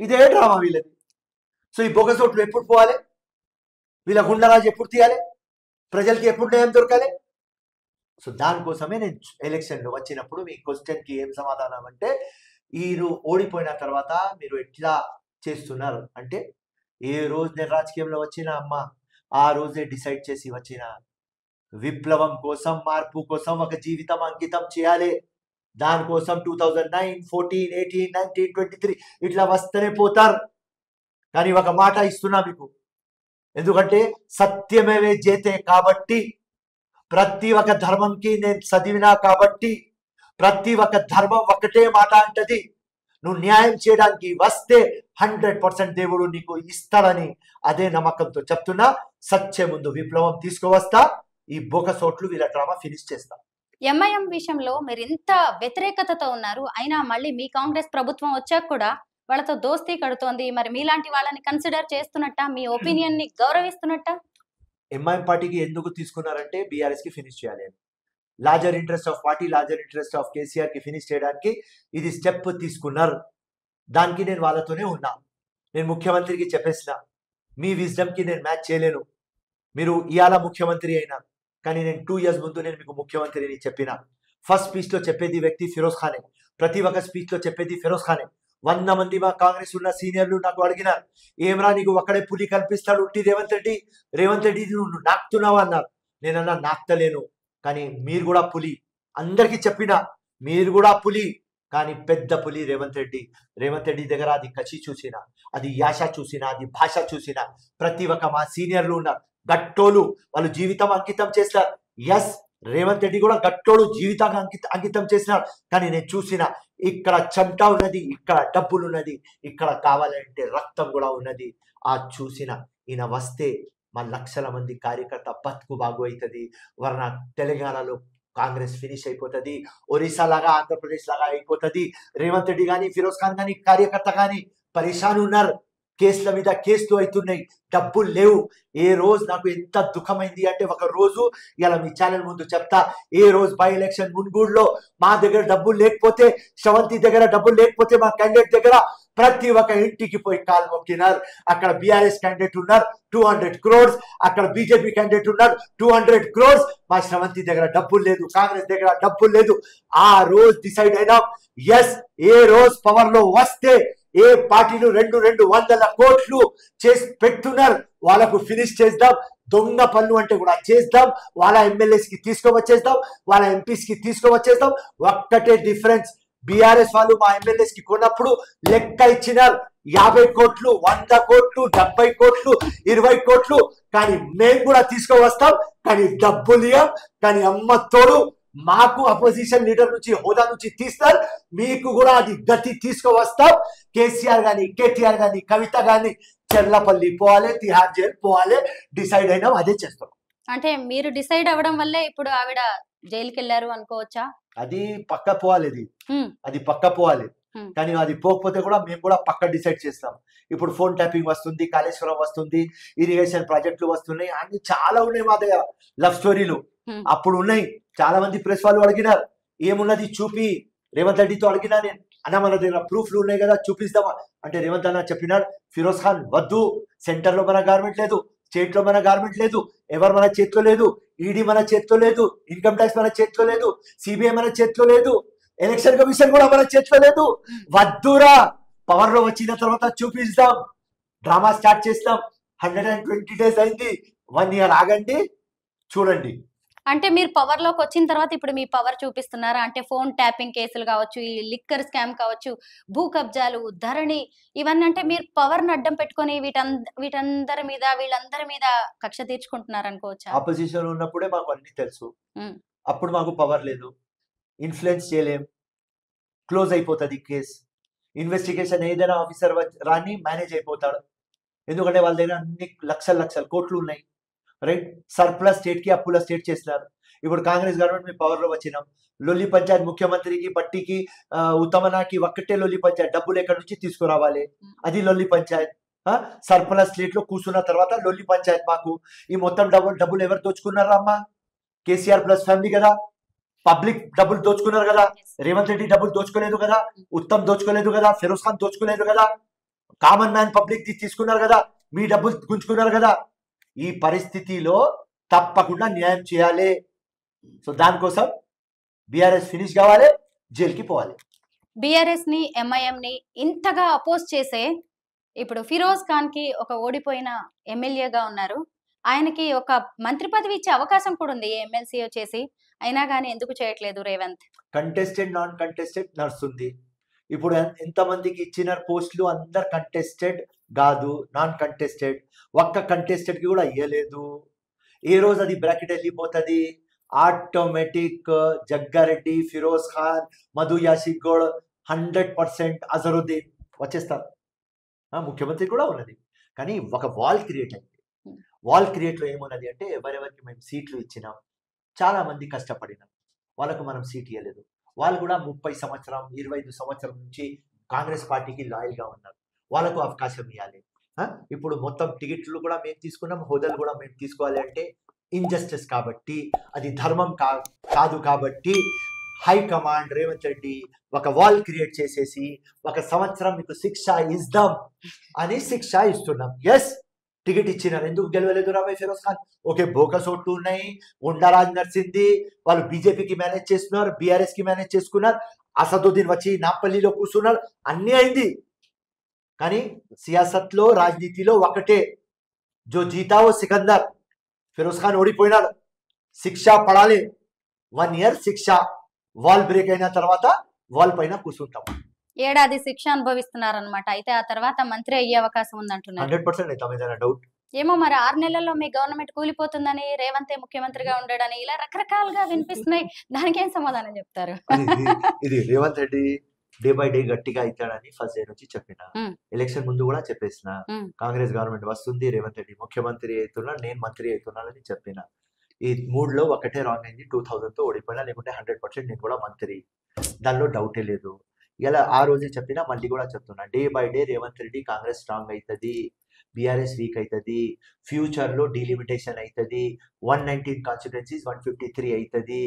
Speaker 3: ఇదే డ్రామా వీళ్ళది. సో ఈ బొగసోట్లు ఎప్పుడు పోవాలి? వీళ్ళ గుండరాజు ఎప్పుడు తీయాలి? ప్రజలకి ఎప్పుడు న్యాయం దొరకాలి? సో దానికోసమే నేను ఎలక్షన్లో వచ్చినప్పుడు మీ క్వశ్చన్కి ఏం సమాధానం అంటే, మీరు ఓడిపోయిన తర్వాత మీరు ఎట్లా చేస్తున్నారు అంటే, ఏ రోజు నేను రాజకీయంలో వచ్చిన అమ్మ ఆ రోజే డిసైడ్ చేసి వచ్చిన విప్లవం కోసం, మార్పు కోసం ఒక జీవితం అంకితం చేయాలి. దానికోసం 2009, 14, 18, 19, 23 ఇట్లా వస్తూనే పోతారు. కానీ ఒక మాట ఇస్తున్నా మీకు, ఎందుకంటే సత్యమేవే జేతే కాబట్టి, ప్రతి ఒక్క ధర్మంకి నేను చదివినా కాబట్టి, ప్రతి ఒక్క ధర్మం ఒకటే మాట అంటది, నువ్వు న్యాయం చేయడానికి వస్తే 100% దేవుడు నీకు ఇస్తాడని. అదే నమ్మకంతో చెప్తున్నా. సత్యం ముందు విప్లవం తీసుకువస్తా. ఈ బొకసోట్లు వీళ్ళ డ్రామా ఫినిష్ చేస్తా.
Speaker 1: ఎంఐఎం విషయంలో మీరు ఇంత వ్యతిరేకతతో ఉన్నారు, అయినా మళ్ళీ మీ కాంగ్రెస్ ప్రభుత్వం వచ్చాక కూడా వాళ్ళతో దోస్తీ కడుతోంది. మరి మీలాంటి వాళ్ళని కన్సిడర్ చేస్తున్నట్ట, మీ ఒపీనియన్ ని గౌరవిస్తున్నట్ట?
Speaker 3: ఎంఐఎం పార్టీకి ఎందుకు తీసుకున్నారంటే బీఆర్ఎస్ కి ఫినిష్ చేయాలి. Larger interest of party, larger interest of KCR కి ఫినిష్ చేయడానికి ఇది స్టెప్ తీసుకున్నారు. దానికి నేను వాళ్ళతోనే ఉన్నా. నేను ముఖ్యమంత్రికి చెప్పేసిన, మీ విజ్డమ్ కి నేను మ్యాచ్ చేయలేను. మీరు ఇవాళ ముఖ్యమంత్రి అయినా, కానీ నేను 2 years ముందు నేను మీకు ముఖ్యమంత్రిని చెప్పిన. ఫస్ట్ స్పీచ్ లో చెప్పేది వ్యక్తి ఫిరోజ్ ఖానే, ప్రతి ఒక్క స్పీచ్ లో చెప్పేది ఫిరోజ్ ఖానే. 100 మంది మా కాంగ్రెస్ ఉన్న సీనియర్లు నాకు అడిగినారు, ఏమరా నీకు ఒక్కడే పులి కల్పిస్తాడు ఉట్టి రేవంత్ రెడ్డి నువ్వు నాకుతున్నావు అన్నారు. నేనన్నా నాకుతలేను, కానీ మీరు కూడా పులి. అందరికీ చెప్పిన, మీరు కూడా పులి, కానీ పెద్ద పులి రేవంత్ రెడ్డి దగ్గర అది కచి చూసిన, అది యాష చూసిన, అది భాష చూసిన. ప్రతి ఒక్క మా సీనియర్లు ఉన్నారు గట్టోలు, వాళ్ళు జీవితం అంకితం చేస్తారు. ఎస్, రేవంత్ రెడ్డి కూడా గట్టోడు జీవితాన్ని అంకితం చేసినాడు. కానీ నేను చూసిన ఇక్కడ చెమట ఉన్నది, ఇక్కడ డబ్బులు ఉన్నది, ఇక్కడ కావాలంటే రక్తం కూడా ఉన్నది. ఆ చూసిన ఈయన వస్తే మా లక్షల మంది కార్యకర్త బతుకు బాగు అవుతుంది. వర్ణ తెలంగాణలో కాంగ్రెస్ ఫినిష్ అయిపోతుంది, ఒరిస్సా లాగా ఆంధ్రప్రదేశ్ లాగా అయిపోతుంది. రేవంత్ రెడ్డి కానీ ఫిరోజ్ ఖాన్ కానీ కార్యకర్త కానీ పరేషాన్ ఉన్నారు. కేసుల మీద కేసులు అవుతున్నాయి, డబ్బులు లేవు. ఏ రోజు నాకు ఎంత దుఃఖమైంది అంటే, ఒక రోజు ఇలా మీ ఛానల్ ముందు చెప్తా, ఏ రోజు బై ఎలక్షన్ మున్గూడులో మా దగ్గర డబ్బులు లేకపోతే, శ్రవంతి దగ్గర డబ్బులు లేకపోతే, మా క్యాండిడేట్ దగ్గర ప్రతి ఒక్క ఇంటికి పోయి కాలు మొక్కినారు. అక్కడ బీఆర్ఎస్ క్యాండిడేట్ ఉన్నారు 200 crores, అక్కడ బీజేపీ క్యాండిడేట్ ఉన్నారు 200 crores. మా శ్రవంతి దగ్గర డబ్బులు లేదు, కాంగ్రెస్ దగ్గర డబ్బులు లేదు. ఆ రోజు డిసైడ్ అయినాం, ఎస్ ఏ రోజు పవర్ లో వస్తే ఏ పార్టీలు 200 కోట్లు చేసి పెట్టున్నారు వాళ్ళకు ఫినిష్ చేద్దాం. దొంగ పనులు అంటే కూడా చేద్దాం, వాళ్ళ ఎమ్మెల్యేస్ కి తీసుకువచ్చేద్దాం, వాళ్ళ ఎంపీస్ కి తీసుకువచ్చేద్దాం. ఒక్కటే డిఫరెన్స్, బీఆర్ఎస్ వాళ్ళు మా ఎమ్మెల్యేస్ కి కొన్నప్పుడు లెక్క ఇచ్చినారు 50 కోట్లు, 100 కోట్లు, 70 కోట్లు, 20 కోట్లు. కానీ మేము కూడా తీసుకువస్తాం, కానీ డబ్బులు ఇయ్యం. కానీ అమ్మ తోడు మాకు అపోజిషన్ లీడర్ నుంచి, హోదా నుంచి తీస్తారు, మీకు కూడా అది గతి తీసుకువస్తాం. కేసీఆర్ గాని, కేటీఆర్ గాని, కవిత గాని చెర్లపల్లి పోవాలి, తిహార్ జైలు పోవాలి, డిసైడ్ అయినాం, అదే చేస్తాం.
Speaker 1: అంటే మీరు డిసైడ్ అవ్వడం వల్లే ఇప్పుడు ఆవిడ జైలుకి వెళ్ళారు అనుకోవచ్చా?
Speaker 3: అది పక్క పోవాలి, అది పక్క పోవాలి. కానీ అది పోకపోతే కూడా మేము కూడా పక్క డిసైడ్ చేస్తాం. ఇప్పుడు ఫోన్ ట్యాపింగ్ వస్తుంది, కాళేశ్వరం వస్తుంది, ఇరిగేషన్ ప్రాజెక్టులు వస్తున్నాయి, అన్ని చాలా ఉన్నాయి మా దగ్గర లవ్ స్టోరీలు అప్పుడు ఉన్నాయి. చాలా మంది ప్రెస్ వాళ్ళు అడిగినారు, ఏమున్నది చూపి. రేవంత్ రెడ్డితో అడిగినా నేను, అన్న మన దగ్గర ప్రూఫ్లు ఉన్నాయి కదా చూపిస్తామా అంటే, రేవంత్ అన్న చెప్పినాడు, ఫిరోజ్ ఖాన్ వద్దు, సెంటర్ లో మన గవర్నమెంట్ లేదు, స్టేట్ లో మన గవర్నమెంట్ లేదు, ఎవరు మన చేతిలో లేదు, ఈడీ మన చేతిలో లేదు, ఇన్కమ్ ట్యాక్స్ మన చేతిలో లేదు, సిబిఐ మన చేతిలో లేదు, ఎలక్షన్ కమిషన్ కూడా మన చేతిలో లేదు. వద్దురా, పవర్ లో వచ్చిన తర్వాత చూపిస్తాం, డ్రామా స్టార్ట్ చేస్తాం. 120 days అయింది, 1 year ఆగండి, చూడండి.
Speaker 1: అంటే మీరు పవర్ లోకి వచ్చిన తర్వాత ఇప్పుడు మీ పవర్ చూపిస్తున్నారా? అంటే ఫోన్ ట్యాపింగ్ కేసులు కావచ్చు, ఈ లిక్కర్ స్కామ్ కావచ్చు, భూ కబ్జాలు, ధరణి, ఇవన్నీ అంటే మీరు పవర్ ని అడ్డం పెట్టుకొని వీళ్ళందరి మీద కక్ష తీర్చుకుంటున్నారు అనుకోవచ్చా?
Speaker 3: ఆపోజిషన్ ఉన్నప్పుడే మాకు అన్ని తెలుసు, అప్పుడు మాకు పవర్ లేదు, ఇన్ఫ్లుయెన్స్ చేయలేం, క్లోజ్ అయిపోతుంది కేసు. ఇన్వెస్టిగేషన్ ఏదైనా ఆఫీసర్ రాని మేనేజ్ అయిపోతాడు, ఎందుకంటే వాళ్ళ దగ్గర అన్ని లక్షల కోట్లు ఉన్నాయి. రైట్, సర్ప్లస్ స్టేట్ కి అప్పుల స్టేట్ చేసినారు. ఇప్పుడు కాంగ్రెస్ గవర్నమెంట్ మేము పవర్ లో వచ్చినాం, లొల్లి పంచాయత్ ముఖ్యమంత్రికి, బట్టికి, ఉత్తమనాకి ఒక్కటే లొల్లి పంచాయత్, డబ్బులు ఎక్కడి నుంచి తీసుకురావాలి, అది లొల్లి పంచాయత్. సర్ప్లస్ స్టేట్ లో కూర్చున్న తర్వాత లొల్లి పంచాయత్ మాకు. ఈ మొత్తం డబ్బులు ఎవరు దోచుకున్నారా అమ్మా? కేసీఆర్ ప్లస్ ఫ్యామిలీ కదా. పబ్లిక్ డబ్బులు దోచుకున్నారు కదా, రేవంత్ రెడ్డి డబ్బులు దోచుకోలేదు కదా, ఉత్తమ్ దోచుకోలేదు కదా, ఫిరోజ్ ఖాన్ దోచుకోలేదు కదా, కామన్ మ్యాన్ పబ్లిక్ తీసుకున్నారు కదా, మీ డబ్బులు గుంజుకున్నారు కదా. ఈ పరిస్థితిలో తప్పకుండా న్యాయం చేయాలి. సో దానికోసం బీఆర్ఎస్ ఫినిష్ కావాలి, జైలుకి పోవాలి.
Speaker 1: బీఆర్ఎస్ ని, ఎంఐఎం ని ఇంతగా అపోజ్ చేసే ఇప్పుడు ఫిరోజ్ ఖాన్ కి ఒక ఓడిపోయిన ఎమ్మెల్యేగా ఉన్నారు, ఆయనకి ఒక మంత్రి పదవి ఇచ్చే అవకాశం కూడా ఉంది ఎమ్మెల్సీ చేసి, అయినా కానీ ఎందుకు చేయట్లేదు రేవంత్?
Speaker 3: కంటెస్టెడ్, నాన్ కంటెస్టెడ్ నడుస్తుంది. ఇప్పుడు ఎంతమందికి ఇచ్చిన పోస్టులు అందరు కంటెస్టెడ్ కాదు, నాన్ కంటెస్టెడ్. ఒక్క కంటెస్టెడ్ కి కూడా ఇయ్యలేదు. ఏ రోజు అది బ్రాకెట్ వెళ్ళిపోతుంది, ఆటోమేటిక్ జగ్గారెడ్డి, ఫిరోజ్ ఖాన్, మధు యాసిక్ గౌడ్, 100% అజరుద్దీన్ వచ్చేస్తారు. ముఖ్యమంత్రి కూడా ఉన్నది, కానీ ఒక వాల్ క్రియేట్ అయింది. వాల్ క్రియేట్ లో ఏమున్నది అంటే, ఎవరెవరికి మేము సీట్లు ఇచ్చినాం, చాలా మంది కష్టపడినాం, వాళ్ళకు మనం సీట్ ఇవ్వలేదు. వాళ్ళు కూడా 30 సంవత్సరం 25 సంవత్సరం నుంచి కాంగ్రెస్ పార్టీకి లాయల్ గా ఉన్నారు, వాళ్ళకు అవకాశం ఇవ్వాలి. ఇప్పుడు మొత్తం టికెట్లు కూడా మేము తీసుకున్నాం, హోదాలు కూడా మేము తీసుకోవాలి అంటే ఇంజస్టిస్ కాబట్టి, అది ధర్మం కాదు. కాబట్టి హైకమాండ్ రేవంత్ రెడ్డి ఒక వాల్ క్రియేట్ చేసేసి, 1 సంవత్సరం మీకు శిక్ష ఇద్దాం అని శిక్ష ఇస్తున్నాం. ఎస్, టికెట్ ఇచ్చినారు, ఎందుకు గెలవలేదు రాబాయ్ ఫిరోజ్ ఖాన్? ఓకే, బోకస్ ఓట్లు ఉన్నాయి, ఉండారాజ్ నర్సింది, వాళ్ళు బీజేపీకి మేనేజ్ చేస్తున్నారు, బీఆర్ఎస్ కి మేనేజ్ చేసుకున్నారు, అసదుద్దీన్ వచ్చి నాంపల్లిలో కూర్చున్నారు, అన్ని అయింది. కానీ సియాసత్ లో, రాజనీతిలో ఒకటే, జో జీతావో సికందర్. ఫిరోజ్ ఖాన్ ఓడిపోయినాడు, శిక్ష పడాలి, 1 year శిక్ష. వాల్ బ్రేక్ అయిన తర్వాత వాల్ పైన కూర్చుంటాం.
Speaker 1: ఏడాది శిక్ష అనుభవిస్తున్నారన్నమాట. అయితే ఆ తర్వాత మంత్రి అయ్యే అవకాశం ఉందంటున్నారు.
Speaker 3: 100% అవుతాం, ఏదైనా డౌట్?
Speaker 1: ఏమో మరి 6 నెలల్లో మీ గవర్నమెంట్ కూలిపోతుందని, రేవంతే ముఖ్యమంత్రిగా ఉండడని ఇలా రకరకాలుగా వినిపిస్తున్నాయి. దానికేం సమాధానం చెప్తారు?
Speaker 2: ఇది Revanth Reddy day by day గట్టిగా అవుతాడని ఫస్ట్ డే నుంచి చెప్పిన. ఎలక్షన్ ముందు కూడా చెప్పేసిన కాంగ్రెస్ గవర్నమెంట్ వస్తుంది, రేవంత్ రెడ్డి ముఖ్యమంత్రి అవుతున్నా, నేను మంత్రి అవుతున్నానని చెప్పిన. ఈ 3లో ఒకటే రాంగ్ అయింది. 2000తో ఓడిపోయినా, లేకుంటే 100% నేను కూడా మంత్రి, దానిలో డౌటే లేదు. ఇలా ఆ రోజే చెప్పినా, మళ్ళీ కూడా చెప్తున్నా, day by day Revanth Reddy Congress strong అవుతుంది, బీఆర్ఎస్ వీక్ అవుతుంది, ఫ్యూచర్లో డీలిమిటేషన్ అవుతుంది, 119 కాన్స్టిట్యున్సీస్ 153 అవుతుంది,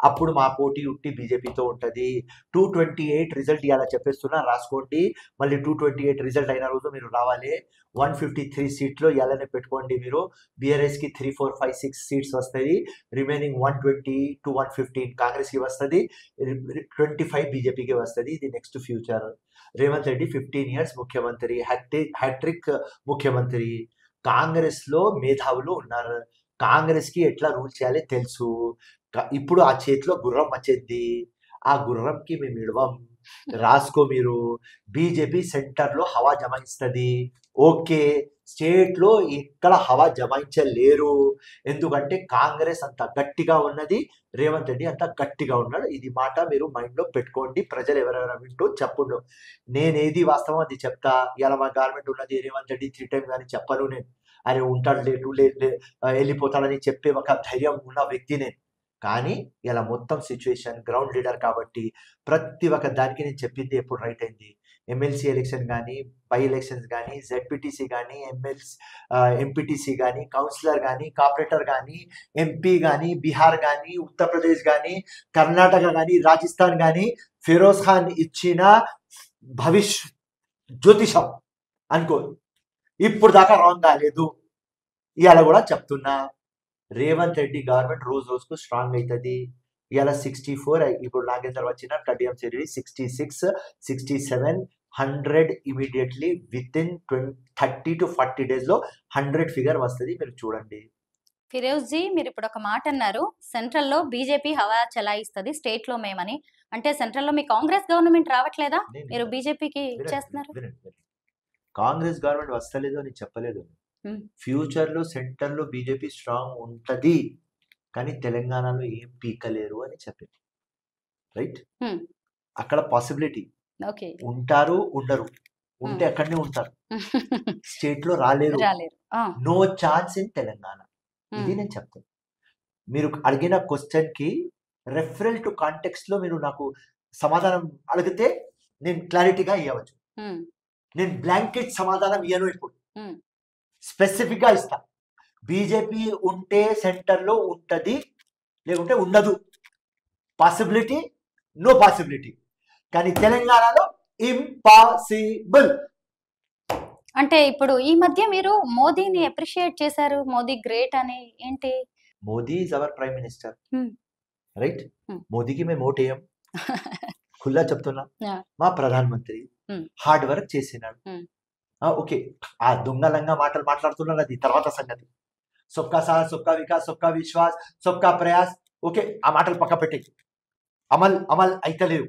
Speaker 2: అప్పుడు మా పోటీ ఉట్టి బీజేపీతో ఉంటుంది. 228 రిజల్ట్ ఇలా చెప్పేస్తున్నా, రాసుకోండి. మళ్ళీ 228 రిజల్ట్ అయిన రోజు మీరు రావాలి. 153 సీట్లో ఇలానే పెట్టుకోండి. మీరు బీఆర్ఎస్కి 3, 4, 5, 6 సీట్స్ వస్తాయి. రిమైనింగ్ 120 to 115 కాంగ్రెస్కి వస్తుంది, 25 బీజేపీకి వస్తుంది. ఇది next future. Revanth Reddy 15 years ముఖ్యమంత్రి, హ్యాట్రిక్ ముఖ్యమంత్రి. కాంగ్రెస్ లో మేధావులు ఉన్నారు, కాంగ్రెస్ కి ఎట్లా రూల్ చేయాలి తెలుసు. ఇప్పుడు ఆ చేతిలో గుర్రం వచ్చేది, ఆ గుర్రంకి మేము ఇడవం, రాసుకో మీరు. బీజేపీ సెంటర్ లో హవా జమాయిస్తుంది, ఓకే. స్టేట్ లో ఇక్కడ హవా జమాయించలేరు, ఎందుకంటే కాంగ్రెస్ అంత గట్టిగా ఉన్నది, రేవంత్ రెడ్డి అంత గట్టిగా ఉన్నాడు. ఇది మాట మీరు మైండ్ లో పెట్టుకోండి. ప్రజలు ఎవరెవరు వింటూ చెప్పుడు, నేనేది వాస్తవం అది చెప్తా. ఇలా మా గవర్నమెంట్ ఉన్నది, రేవంత్ రెడ్డి 3 times కానీ చెప్పను నేను. ఆయన ఉంటాడు లేటు వెళ్ళిపోతాడని చెప్పే ఒక ధైర్యం ఉన్న వ్యక్తినే. కానీ ఇలా మొత్తం సిచ్యువేషన్ గ్రౌండ్ లీడర్ కాబట్టి ప్రతి ఒక్క దానికి నేను చెప్పింది ఎప్పుడు రైట్ అయింది. ఎమ్మెల్సీ ఎలక్షన్ కానీ, బై ఎలక్షన్స్ కానీ, జెడ్పీటీసీ కానీ, ఎంపీటీసీ కానీ, కౌన్సిలర్ కానీ, కార్పొరేటర్ కానీ, ఎంపీ కానీ, బీహార్ కానీ, ఉత్తరప్రదేశ్ కానీ, కర్ణాటక కానీ, రాజస్థాన్ కానీ, ఫిరోజ్ ఖాన్ ఇచ్చిన జ్యోతిషం అనుకో, ఇప్పుడు దాకా రాంగ్ కాలేదు. ఇవాళ కూడా చెప్తున్నా, రేవంత్ రెడ్డి గవర్నమెంట్ రోజు రోజుకు స్ట్రాంగ్ అవుతుంది. ఇవాళ 64, ఇప్పుడు నాగేందర్ వచ్చిన కడియం చెరి 66, 67, 100 immediately with in 30 to 40 days లో 100 ఫిగర్ వస్తుంది. మీరు చూడండి.
Speaker 1: ఫిరోజ్ జీ, మీరు ఇప్పుడు ఒక మాట అన్నారు, సెంట్రల్ లో బీజేపీ హవా చలాయిస్తుంది, స్టేట్ లో మేమని. అంటే సెంట్రల్ లో మీ కాంగ్రెస్ గవర్నమెంట్ రావట్లేదా? మీరు బీజేపీకి చేస్తున్నారు.
Speaker 2: కాంగ్రెస్ గవర్నమెంట్ వస్తలేదు అని చెప్పలేదు. ఫ్యూచర్ లో సెంటర్ లో బీజేపీ స్ట్రాంగ్ ఉంటది, కానీ తెలంగాణలో ఏం పీకలేరు అని చెప్పింది. రైట్, అక్కడ పాసిబిలిటీ. ఉంటారు, ఉండరు, ఉంటే అక్కడనే ఉంటారు, స్టేట్ లో రాలేరు. No chance in Telangana. ఇది నేను చెప్తాను. మీరు అడిగిన క్వశ్చన్ కి రెఫరల్ టు కాంటెక్స్ట్ లో మీరు నాకు సమాధానం అడిగితే నేను క్లారిటీగా ఇవ్వచ్చు. నేను బ్లాంకెట్ సమాధానం ఇయ్యను, ఇప్పుడు స్పెసిఫిక్ గా ఇస్తా. బీజేపీ ఉంటే సెంటర్ లో ఉంటది, లేకుంటే ఉండదు. Possibility, no possibility. కానీ తెలంగాణలో ఇంపాసిబుల్.
Speaker 1: అంటే ఇప్పుడు ఈ మధ్య మీరు మోదీని అప్రిషియేట్ చేశారు, మోదీ గ్రేట్ అని. ఏంటి?
Speaker 2: Modi is our prime minister, right? మోదీకి మేము ఓట్ వేయం, ఖుల్లా చెప్తున్నా. మా ప్రధాన మంత్రి హార్డ్ వర్క్ చేసినాడు. ఓకే, ఆ దొంగలంగా మాటలు మాట్లాడుతున్నారు, అది తర్వాత సంగతి. సొక్కా సాహ్, సొక్కా వికాస్, సొక్కా విశ్వాస్, సొక్కా ప్రయాస్, ఓకే, ఆ మాటలు పక్క పెట్టే. అమల్ అయితలేవు,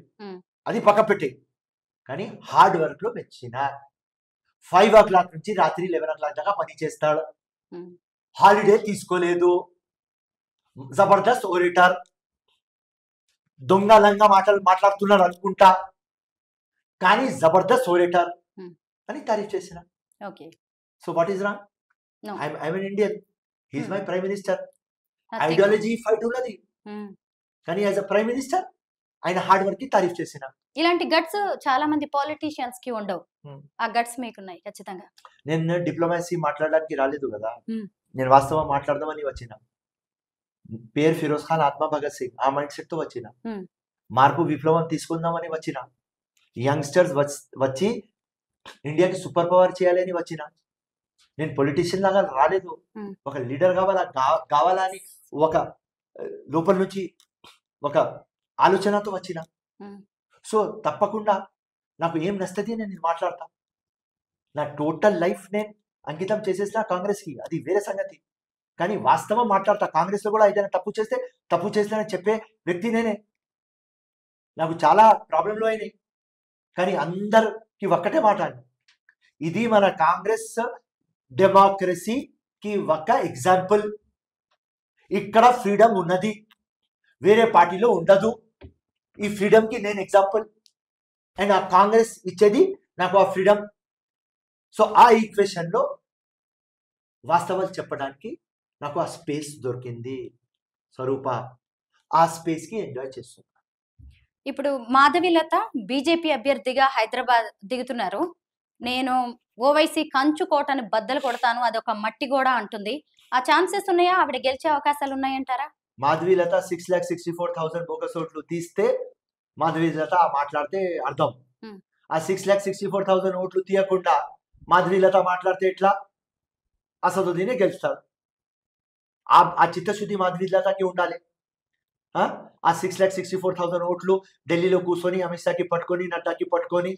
Speaker 2: అది పక్క పెట్టే. కానీ హార్డ్ వర్క్ లో మెచ్చిన. 5 o'clock నుంచి రాత్రి 11 o'clock దాకా పని చేస్తాడు, హాలిడే తీసుకోలేదు. జబర్దస్త్ ఓరేటర్, దొంగలంగా మాట్లాడుతున్నారు అనుకుంటా, కానీ జబర్దస్త్ ఓరేటర్ అని తారీఫ్ చేసిన. So what is wrong? I'm an Indian, he is my prime minister. Ideology fight ఉన్నది, కానీ యాజ్ అ ప్రైమ్ మినిస్టర్ ఆయన హార్డ్ వర్క్ కి తారీఫ్ చేసిన.
Speaker 1: ఇలాంటి గట్స్ చాలా మంది పాలిటీషియన్స్ కి ఉండవు, ఆ గట్స్ మీకున్నాయి ఖచ్చితంగా.
Speaker 2: నేను డిప్లొమాసీ మాట్లాడడానికి రాలేదు కదా, నేను వాస్తవం మాట్లాడదామని వచ్చిన. పేరు ఫిరోజ్ ఖాన్, ఆత్మ భగత్ సింగ్, ఆ మైండ్ సెట్ తో వచ్చిన. మార్పు విప్లవం తీసుకుందామని వచ్చిన. యంగ్స్టర్స్ వచ్చి ఇండియాకి సూపర్ పవర్ చేయాలి అని వచ్చిన. నేను పొలిటీషియన్ లాగా రాలేదు, ఒక లీడర్ కావాలని ఒక లోపల నుంచి ఒక ఆలోచనతో వచ్చిన. సో తప్పకుండా నాకు ఏం నష్టది నేను మాట్లాడతా. నా టోటల్ లైఫ్ నేను అంకితం చేసేసిన కాంగ్రెస్ కి, అది వేరే సంగతి. కానీ వాస్తవం మాట్లాడతా. కాంగ్రెస్ లో కూడా ఏదైనా తప్పు చేస్తే చెప్పే వ్యక్తి నేనే. నాకు చాలా ప్రాబ్లంలు అయినాయి, కానీ అందరికి ఒక్కటే మాట్లాడి, ఇది మన కాంగ్రెస్ డెమోక్రసీ
Speaker 3: కి ఒక ఎగ్జాంపుల్. ఇక్కడ ఫ్రీడమ్ ఉన్నది, వేరే పార్టీలో ఉండదు. ఈ ఫ్రీడమ్కి నేను ఎగ్జాంపుల్. అండ్ ఆ కాంగ్రెస్ ఇచ్చేది నాకు ఆ ఫ్రీడమ్. సో ఆ ఈక్వేషన్లో వాస్తవాలు చెప్పడానికి నాకు ఆ స్పేస్ దొరికింది స్వరూప. ఆ స్పేస్కి ఎంజాయ్ చేస్తున్నా.
Speaker 1: ఇప్పుడు మాధవీలత బీజేపీ అభ్యర్థిగా హైదరాబాద్ దిగుతున్నారు. నేను ఓవైసీ కంచు కోటని బద్దలు కొడతాను, అదొక మట్టి గోడ అంటుంది. ఆ ఛాన్సెస్ ఉన్నాయా? ఆవిడ గెలిచే అవకాశాలు ఉన్నాయంటారా?
Speaker 3: మాధవీలత 6,64,000 బోగస్ ఓట్లు తీస్తే మాధవీలత మాట్లాడితే అర్థం. ఆ 6,64,000 ఓట్లు తీయకుండా మాధవీలత మాట్లాడితే ఎట్లా? అసదుద్దీనే గెలుస్తాడు. ఆ చిత్తశుద్ధి మాధవీలతకి ఉండాలి. ఆ 6,64,000 ఓట్లు ఢిల్లీలో కూర్చొని అమిత్ షాకి పట్టుకొని, నడ్డాకి పట్టుకొని,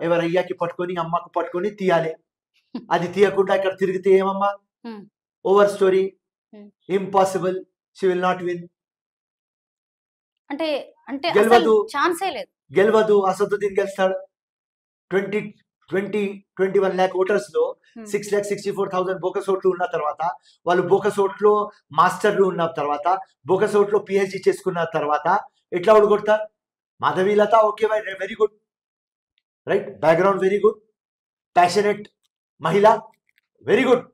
Speaker 3: ఎవరయ్యాకి పట్టుకొని, అమ్మకు పట్టుకొని తీయాలి. అది తీయకుండా ఇక్కడ తిరిగితే ఏమమ్మా? Over story, impossible. She will not win.
Speaker 1: అంటే అంటే
Speaker 3: గెలవదు,
Speaker 1: ఛాన్సే లేదు.
Speaker 3: గెలవదు. అసదుద్దీన్ గెలుస్తాడు. 21 lakh ఓటర్స్ లో 6,64,000 బోకస్ ఓట్లు ఉన్న తర్వాత, వాళ్ళు బోకస్ ఓట్లో మాస్టర్లు ఉన్న తర్వాత, బోకస్ ఓట్లో పిహెచ్డి చేసుకున్న తర్వాత ఎట్లా ఓడగొడతారు? Madhavilatha okay, very good, right, background very good, passionate మహిళ, వెరీ గుడ్.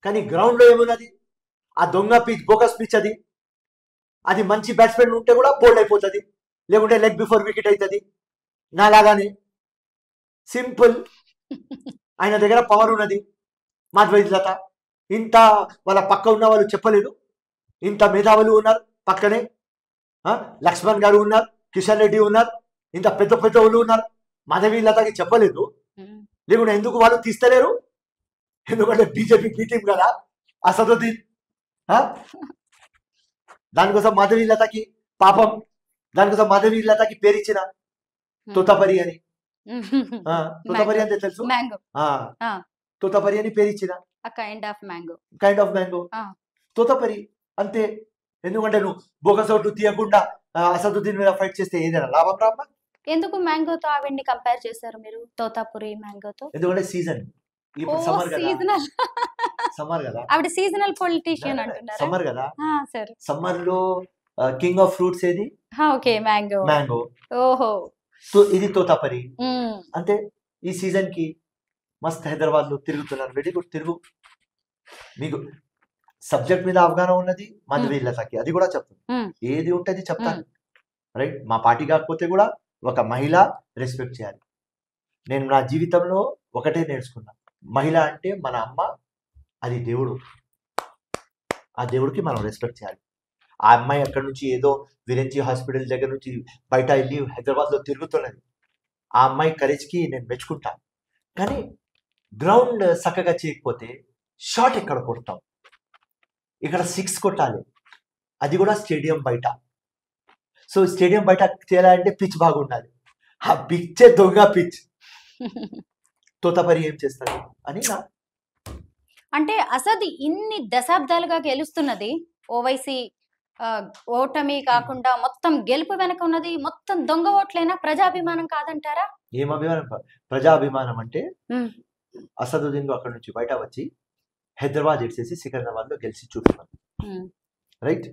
Speaker 3: కానీ గ్రౌండ్ లో ఏమున్నది? ఆ దొంగ పిచ్, బోకస్ పిచ్. అది మంచి బ్యాట్స్మెన్ ఉంటే కూడా బోల్డ్ అయిపోతుంది, లేకుంటే లెగ్ బిఫోర్ వికెట్ అవుతుంది. నాలాగానే సింపుల్. ఆయన దగ్గర పవర్ ఉన్నది. మాధవీలత ఇంత వాళ్ళ పక్క ఉన్న వాళ్ళు చెప్పలేదు, ఇంత మేధావులు ఉన్నారు పక్కనే. లక్ష్మణ్ గారు ఉన్నారు, కిషన్ రెడ్డి ఉన్నారు, ఇంత పెద్ద పెద్ద వాళ్ళు ఉన్నారు. మాధవీలతకి చెప్పలేదు, లేకుంటే ఎందుకు వాళ్ళు తీస్తలేరు? ఎందుకంటే బీజేపీ బీ టీం కదా అసదుద్దీన్. దానికోసం మాధవీలతకి పాపం, దానికోసం మాధవీలతకి పేరిచ్చిన తోతపరి అని. తోతపరి అంటే తెలుసు, తోతపరి అని పేరిచ్చిన.
Speaker 1: కైండ్ ఆఫ్
Speaker 3: మ్యాంగో తోతపరి అంతే. ఎందుకంటే నువ్వు బోగస్ ఓట్లు తీయకుండా అసదుద్దీన్ మీద ఫైట్ చేస్తే ఏదైనా లాభం రామ్మా?
Speaker 1: ఎందుకు మ్యాంగోతో ఆవిడ్ని కంపేర్ చేశారు మీరు, తోతాపురి మ్యాంగోతో?
Speaker 3: ఎందుకంటే సీజన్, ఇప్పుడు సమ్మర్ కదా, సమ్మర్ కదా,
Speaker 1: ఆవిడ సీజనల్ పొలిటీషియన్ అంటున్నారు.
Speaker 3: సమ్మర్ కదా,
Speaker 1: సరే.
Speaker 3: సమ్మర్ లో కింగ్ ఆఫ్ ఫ్రూట్స్ ఏది?
Speaker 1: Okay, mango. ఓహో,
Speaker 3: సో ఇది తోతాపరి అంతే. ఈ సీజన్ కి మస్త్ హైదరాబాద్ లో తిరుగుతున్నారు. వెరీ గుడ్, తిరుగు. మీకు సబ్జెక్ట్ మీద అవగాహన ఉన్నది మాధవీలతకి, అది కూడా చెప్తాను. ఏది ఉంటుంది చెప్తాను, రైట్. మా పార్టీ కాకపోతే కూడా ఒక మహిళ రెస్పెక్ట్ చేయాలి. నేను నా జీవితంలో ఒకటే నేర్చుకున్నా, మహిళ అంటే మన అమ్మ, అది దేవుడు. ఆ దేవుడికి మనం రెస్పెక్ట్ చేయాలి. ఆ అమ్మాయి అక్కడ నుంచి ఏదో విరెంచి హాస్పిటల్ దగ్గర నుంచి బయట వెళ్ళి హైదరాబాద్ లో తిరుగుతున్నది. ఆ అమ్మాయి కరేజ్కి నేను మెచ్చుకుంటా. కానీ గ్రౌండ్ చక్కగా చేయకపోతే షాట్ ఎక్కడ కొడతాం? ఇక్కడ 6 కొట్టాలి, అది కూడా స్టేడియం బయట. సో స్టేడియం బయట చేయాలంటే పిచ్ బాగుండాలి. ఆ పిచ్చే దొంగ పిచ్. తోతపరి ఏం చేస్తారు అని
Speaker 1: అంటే అసలు ఇన్ని దశాబ్దాలుగా గెలుస్తున్నది ఓవైసీ ఓటమి కాకుండా మొత్తం గెలుపు వెనక ఉన్నది మొత్తం దొంగ ఓట్లైనా ప్రజాభిమానం కాదంటారా?
Speaker 3: ఏం అభిమానం? ప్రజాభిమానం అంటే అసదుద్దీన్ అక్కడ నుంచి బయట వచ్చి హైదరాబాద్ ఇచ్చేసి సికింద్రాబాద్ లో గెలిచి చూపిస్తారు, రైట్.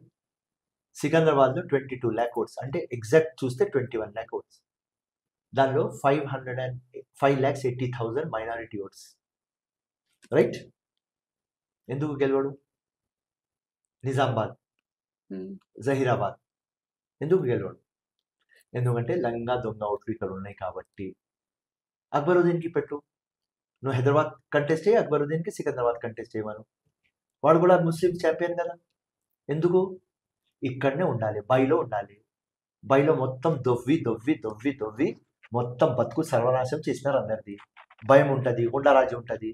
Speaker 3: సికింద్రాబాద్ లో 22 lakh ఓట్స్, అంటే ఎగ్జాక్ట్ చూస్తే 21 lakh ఓట్స్. దానిలో 5,80,000 మైనారిటీ ఓట్స్, రైట్. ఎందుకు గెలవడు? నిజామాబాద్, జహీరాబాద్ ఎందుకు గెలవడు? ఎందుకంటే లంగా దొంగ ఓట్లు ఇక్కడ ఉన్నాయి కాబట్టి. అక్బరుద్దీన్కి పెట్టు, నువ్వు హైదరాబాద్ కంటెస్ట్ చేయి, అక్బరుద్దీన్కి సికింద్రాబాద్ కంటెస్ట్ చేయమను. వాడు కూడా ముస్లిం ఛాంపియన్ కదా. ఎందుకు? ఇక్కడనే ఉండాలి, బైలో ఉండాలి. బైలో మొత్తం దొవ్వి దొవ్వి దొవ్వి దొవ్వి మొత్తం బతుకు సర్వనాశం చేసినారు అందరిది. భయం ఉంటుంది, గుండారాజు ఉంటుంది.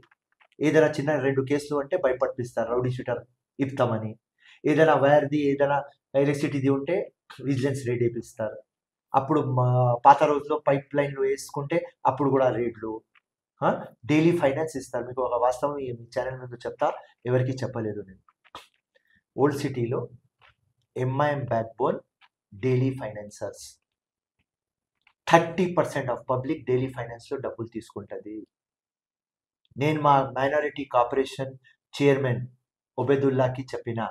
Speaker 3: ఏదైనా చిన్న 2 కేసులు అంటే భయపడిపిస్తారు, రౌడీ షూటర్ ఇప్తామని. ఏదైనా వైర్ది, ఏదైనా ఎలక్ట్రిసిటీది ఉంటే విజిలెన్స్ రేడ్ వేపిస్తారు. అప్పుడు పాత రోజుల్లో పైప్ లైన్లు వేసుకుంటే అప్పుడు కూడా రేడ్లు. డైలీ ఫైనాన్స్ ఇస్తారు. మీకు ఒక వాస్తవం ఈ ఛానల్ ముందు చెప్తా, ఎవరికి చెప్పలేదు నేను. ఓల్డ్ సిటీలో MIM back bone daily financiers. 30% of public daily finance లో డబ్బులు తీసుకుంటుంది. నేను మా మైనారిటీ కార్పొరేషన్
Speaker 2: చైర్మన్ ఒబెదుల్లాకి చెప్పిన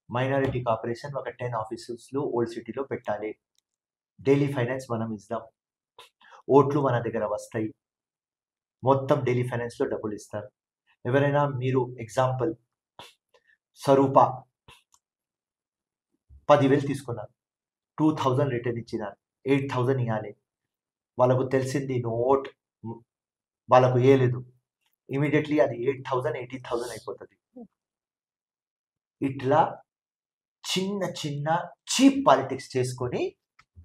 Speaker 2: మైనారిటీ కార్పొరేషన్ ఒక 10 ఆఫీసెస్లు ఓల్డ్ సిటీలో పెట్టాలి. డైలీ ఫైనాన్స్ మనం ఇద్దాం, ఓట్లు మన దగ్గర వస్తాయి, మొత్తం డైలీ ఫైనాన్స్లో డబ్బులు ఇస్తారు. ఎవరైనా మీరు ఎగ్జాంపుల్ స్వరూప 10,000 తీసుకున్నారు, 2,000 రిటర్న్ ఇచ్చినారు, 8,000 ఇవ్వాలి. వాళ్ళకు తెలిసింది నోట్ వాళ్ళకు వేయలేదు, ఇమీడియట్లీ అది 8,000 18,000 అయిపోతుంది. ఇట్లా చిన్న చిన్న చీప్ పాలిటిక్స్ చేసుకొని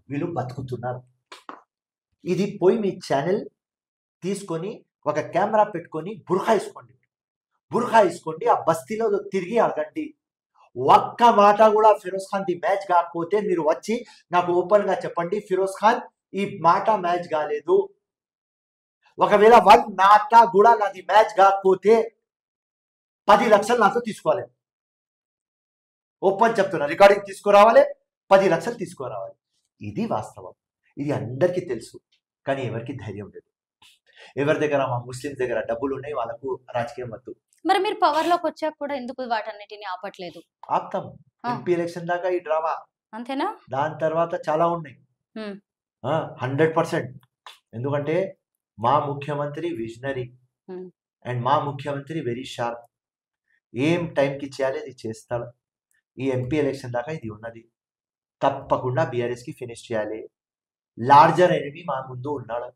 Speaker 2: వీళ్ళు బతుకుతున్నారు. ఇది పోయి మీ ఛానల్ తీసుకొని ఒక కెమెరా పెట్టుకొని బుర్ఖా వేసుకోండి, ఆ బస్తీలో తిరిగి అడగండి. ఒక్క మాట కూడా ఫిరోజ్ ఖాన్ ది మ్యాచ్ కాకపోతే మీరు వచ్చి నాకు ఓపెన్ గా చెప్పండి, ఫిరోజ్ ఖాన్ ఈ మాట మ్యాచ్ కాలేదు. ఒకవేళ 1 మాట కూడా నాది మ్యాచ్ కాకపోతే 10 లక్షలు నాతో తీసుకోవాలి. ఓపెన్ చెప్తున్నా, రికార్డింగ్ తీసుకురావాలి, 10 లక్షలు తీసుకురావాలి. ఇది వాస్తవం, ఇది అందరికీ తెలుసు. కానీ ఎవరికి ధైర్యం లేదు. ఎవరి దగ్గర మా ముస్లింస్ దగ్గర డబ్బులు ఉన్నాయి, వాళ్ళకు రాజకీయం వద్దు.
Speaker 1: మరి మీరు పవర్ లోకి వచ్చాక కూడా ఎందుకు వాటన్నిటిని ఆపట్లేదు?
Speaker 2: ఆపుతాం. ఎంపీ ఎలక్షన్ దాకా ఈ డ్రామా,
Speaker 1: అంతేనా?
Speaker 2: దాని తర్వాత చాలా ఉన్నాయి. 100%. ఎందుకంటే మా ముఖ్యమంత్రి విజనరీ అండ్ మా ముఖ్యమంత్రి వెరీ షార్ప్. ఏం టైంకి చేయాలి అది చేస్తాడు. ఈ ఎంపీ ఎలక్షన్ దాకా ఇది ఉన్నది. తప్పకుండా బీఆర్ఎస్కి ఫినిష్ చేయాలి. లార్జర్ ఎనిమీ మా ముందు ఉన్నాడు.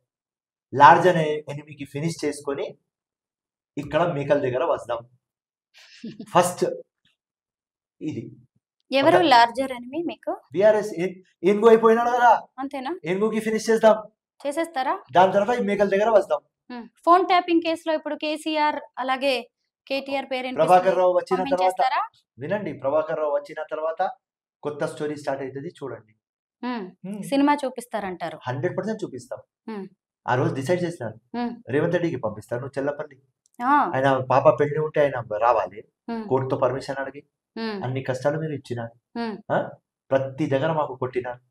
Speaker 2: లార్జర్ ఎనిమీకి ఫినిష్ చేసుకొని ఇక్కడ మేకల దగ్గర వస్తాం. ఫస్ట్ ఇది
Speaker 1: ఎవరు లార్జర్ ఎనిమీ మీకు?
Speaker 2: బీఆర్ఎస్ ఏనుగు అయిపోయినాడు కదా,
Speaker 1: అంతేనా?
Speaker 2: ఏనుగుకి ఫినిష్ చేద్దాం,
Speaker 1: చేసేస్తారా?
Speaker 2: దాని తర్వాత ఈ మేకల దగ్గర వస్తాం.
Speaker 1: ఫోన్ ట్యాపింగ్ కేసులో ఇప్పుడు కేసీఆర్ అలాగే కేటీఆర్ పేరు
Speaker 2: ప్రభాకర్ రావు వచ్చిన తర్వాత వినండి, ప్రభాకర్ రావు వచ్చిన తర్వాత కొత్త స్టోరీ స్టార్ట్ అవుతుంది, చూడండి.
Speaker 1: సినిమా చూపిస్తారంటారు?
Speaker 2: 100% చూపిస్తాం. ఆ రోజు డిసైడ్ చేసినాను, రేవంత్ రెడ్డికి పంపిస్తాను చెల్లపల్లి. ఆయన పాప పెళ్లి ఉంటే ఆయన రావాలి, కోర్టుతో పర్మిషన్ అడిగి. అన్ని కష్టాలు మీరు ఇచ్చినారు, ప్రతి దగ్గర మాకు కొట్టినారు.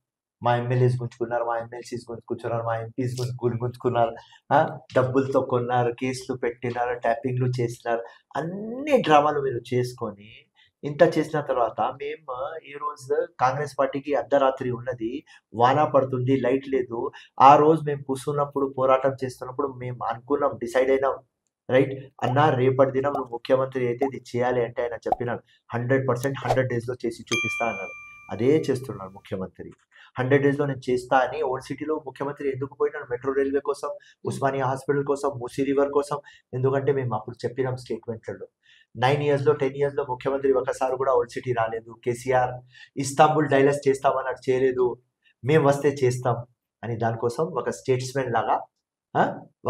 Speaker 2: మా ఎమ్మెల్యేస్ గుంజుకున్నారు, మా ఎమ్మెల్సీస్ గుంజుకున్నారు, మా ఎంపీస్ గుంజుకున్నారు, డబ్బులతో కొన్నారు, కేసులు పెట్టినారు, ట్యాపింగ్లు చేసినారు. అన్ని డ్రామాలు మీరు చేసుకొని ఇంత చేసిన తర్వాత మేము ఈ రోజు కాంగ్రెస్ పార్టీకి అర్ధరాత్రి ఉన్నది, వాన పడుతుంది, లైట్ లేదు. ఆ రోజు మేము కూర్చున్నప్పుడు పోరాటం చేస్తున్నప్పుడు మేము అనుకున్నాం, డిసైడ్ అయినాం, రైట్ అన్నా రేపటి దినం నువ్వు ముఖ్యమంత్రి అయితే ఇది చేయాలి అంటే ఆయన చెప్పినాడు 100% 100 డేస్లో చేసి చూపిస్తా అన్నాడు. అదే చేస్తున్నాడు ముఖ్యమంత్రి. 100 డేస్లో నేను చేస్తా అని ఓల్డ్ సిటీలో ముఖ్యమంత్రి ఎందుకు పోయినాడు? మెట్రో రైల్వే కోసం, ఉస్మానియా హాస్పిటల్ కోసం, మూసీ రివర్ కోసం. ఎందుకంటే మేము అప్పుడు చెప్పినాం స్టేట్మెంట్లలో 9 ఇయర్స్లో 10 ఇయర్స్లో ముఖ్యమంత్రి ఒకసారి కూడా ఓల్డ్ సిటీ రాలేదు. కేసీఆర్ ఇస్తాంబుల్ డైలాస్ చేస్తామని చేయలేదు, మేము వస్తే చేస్తాం అని. దానికోసం ఒక స్టేట్స్మెన్ లాగా,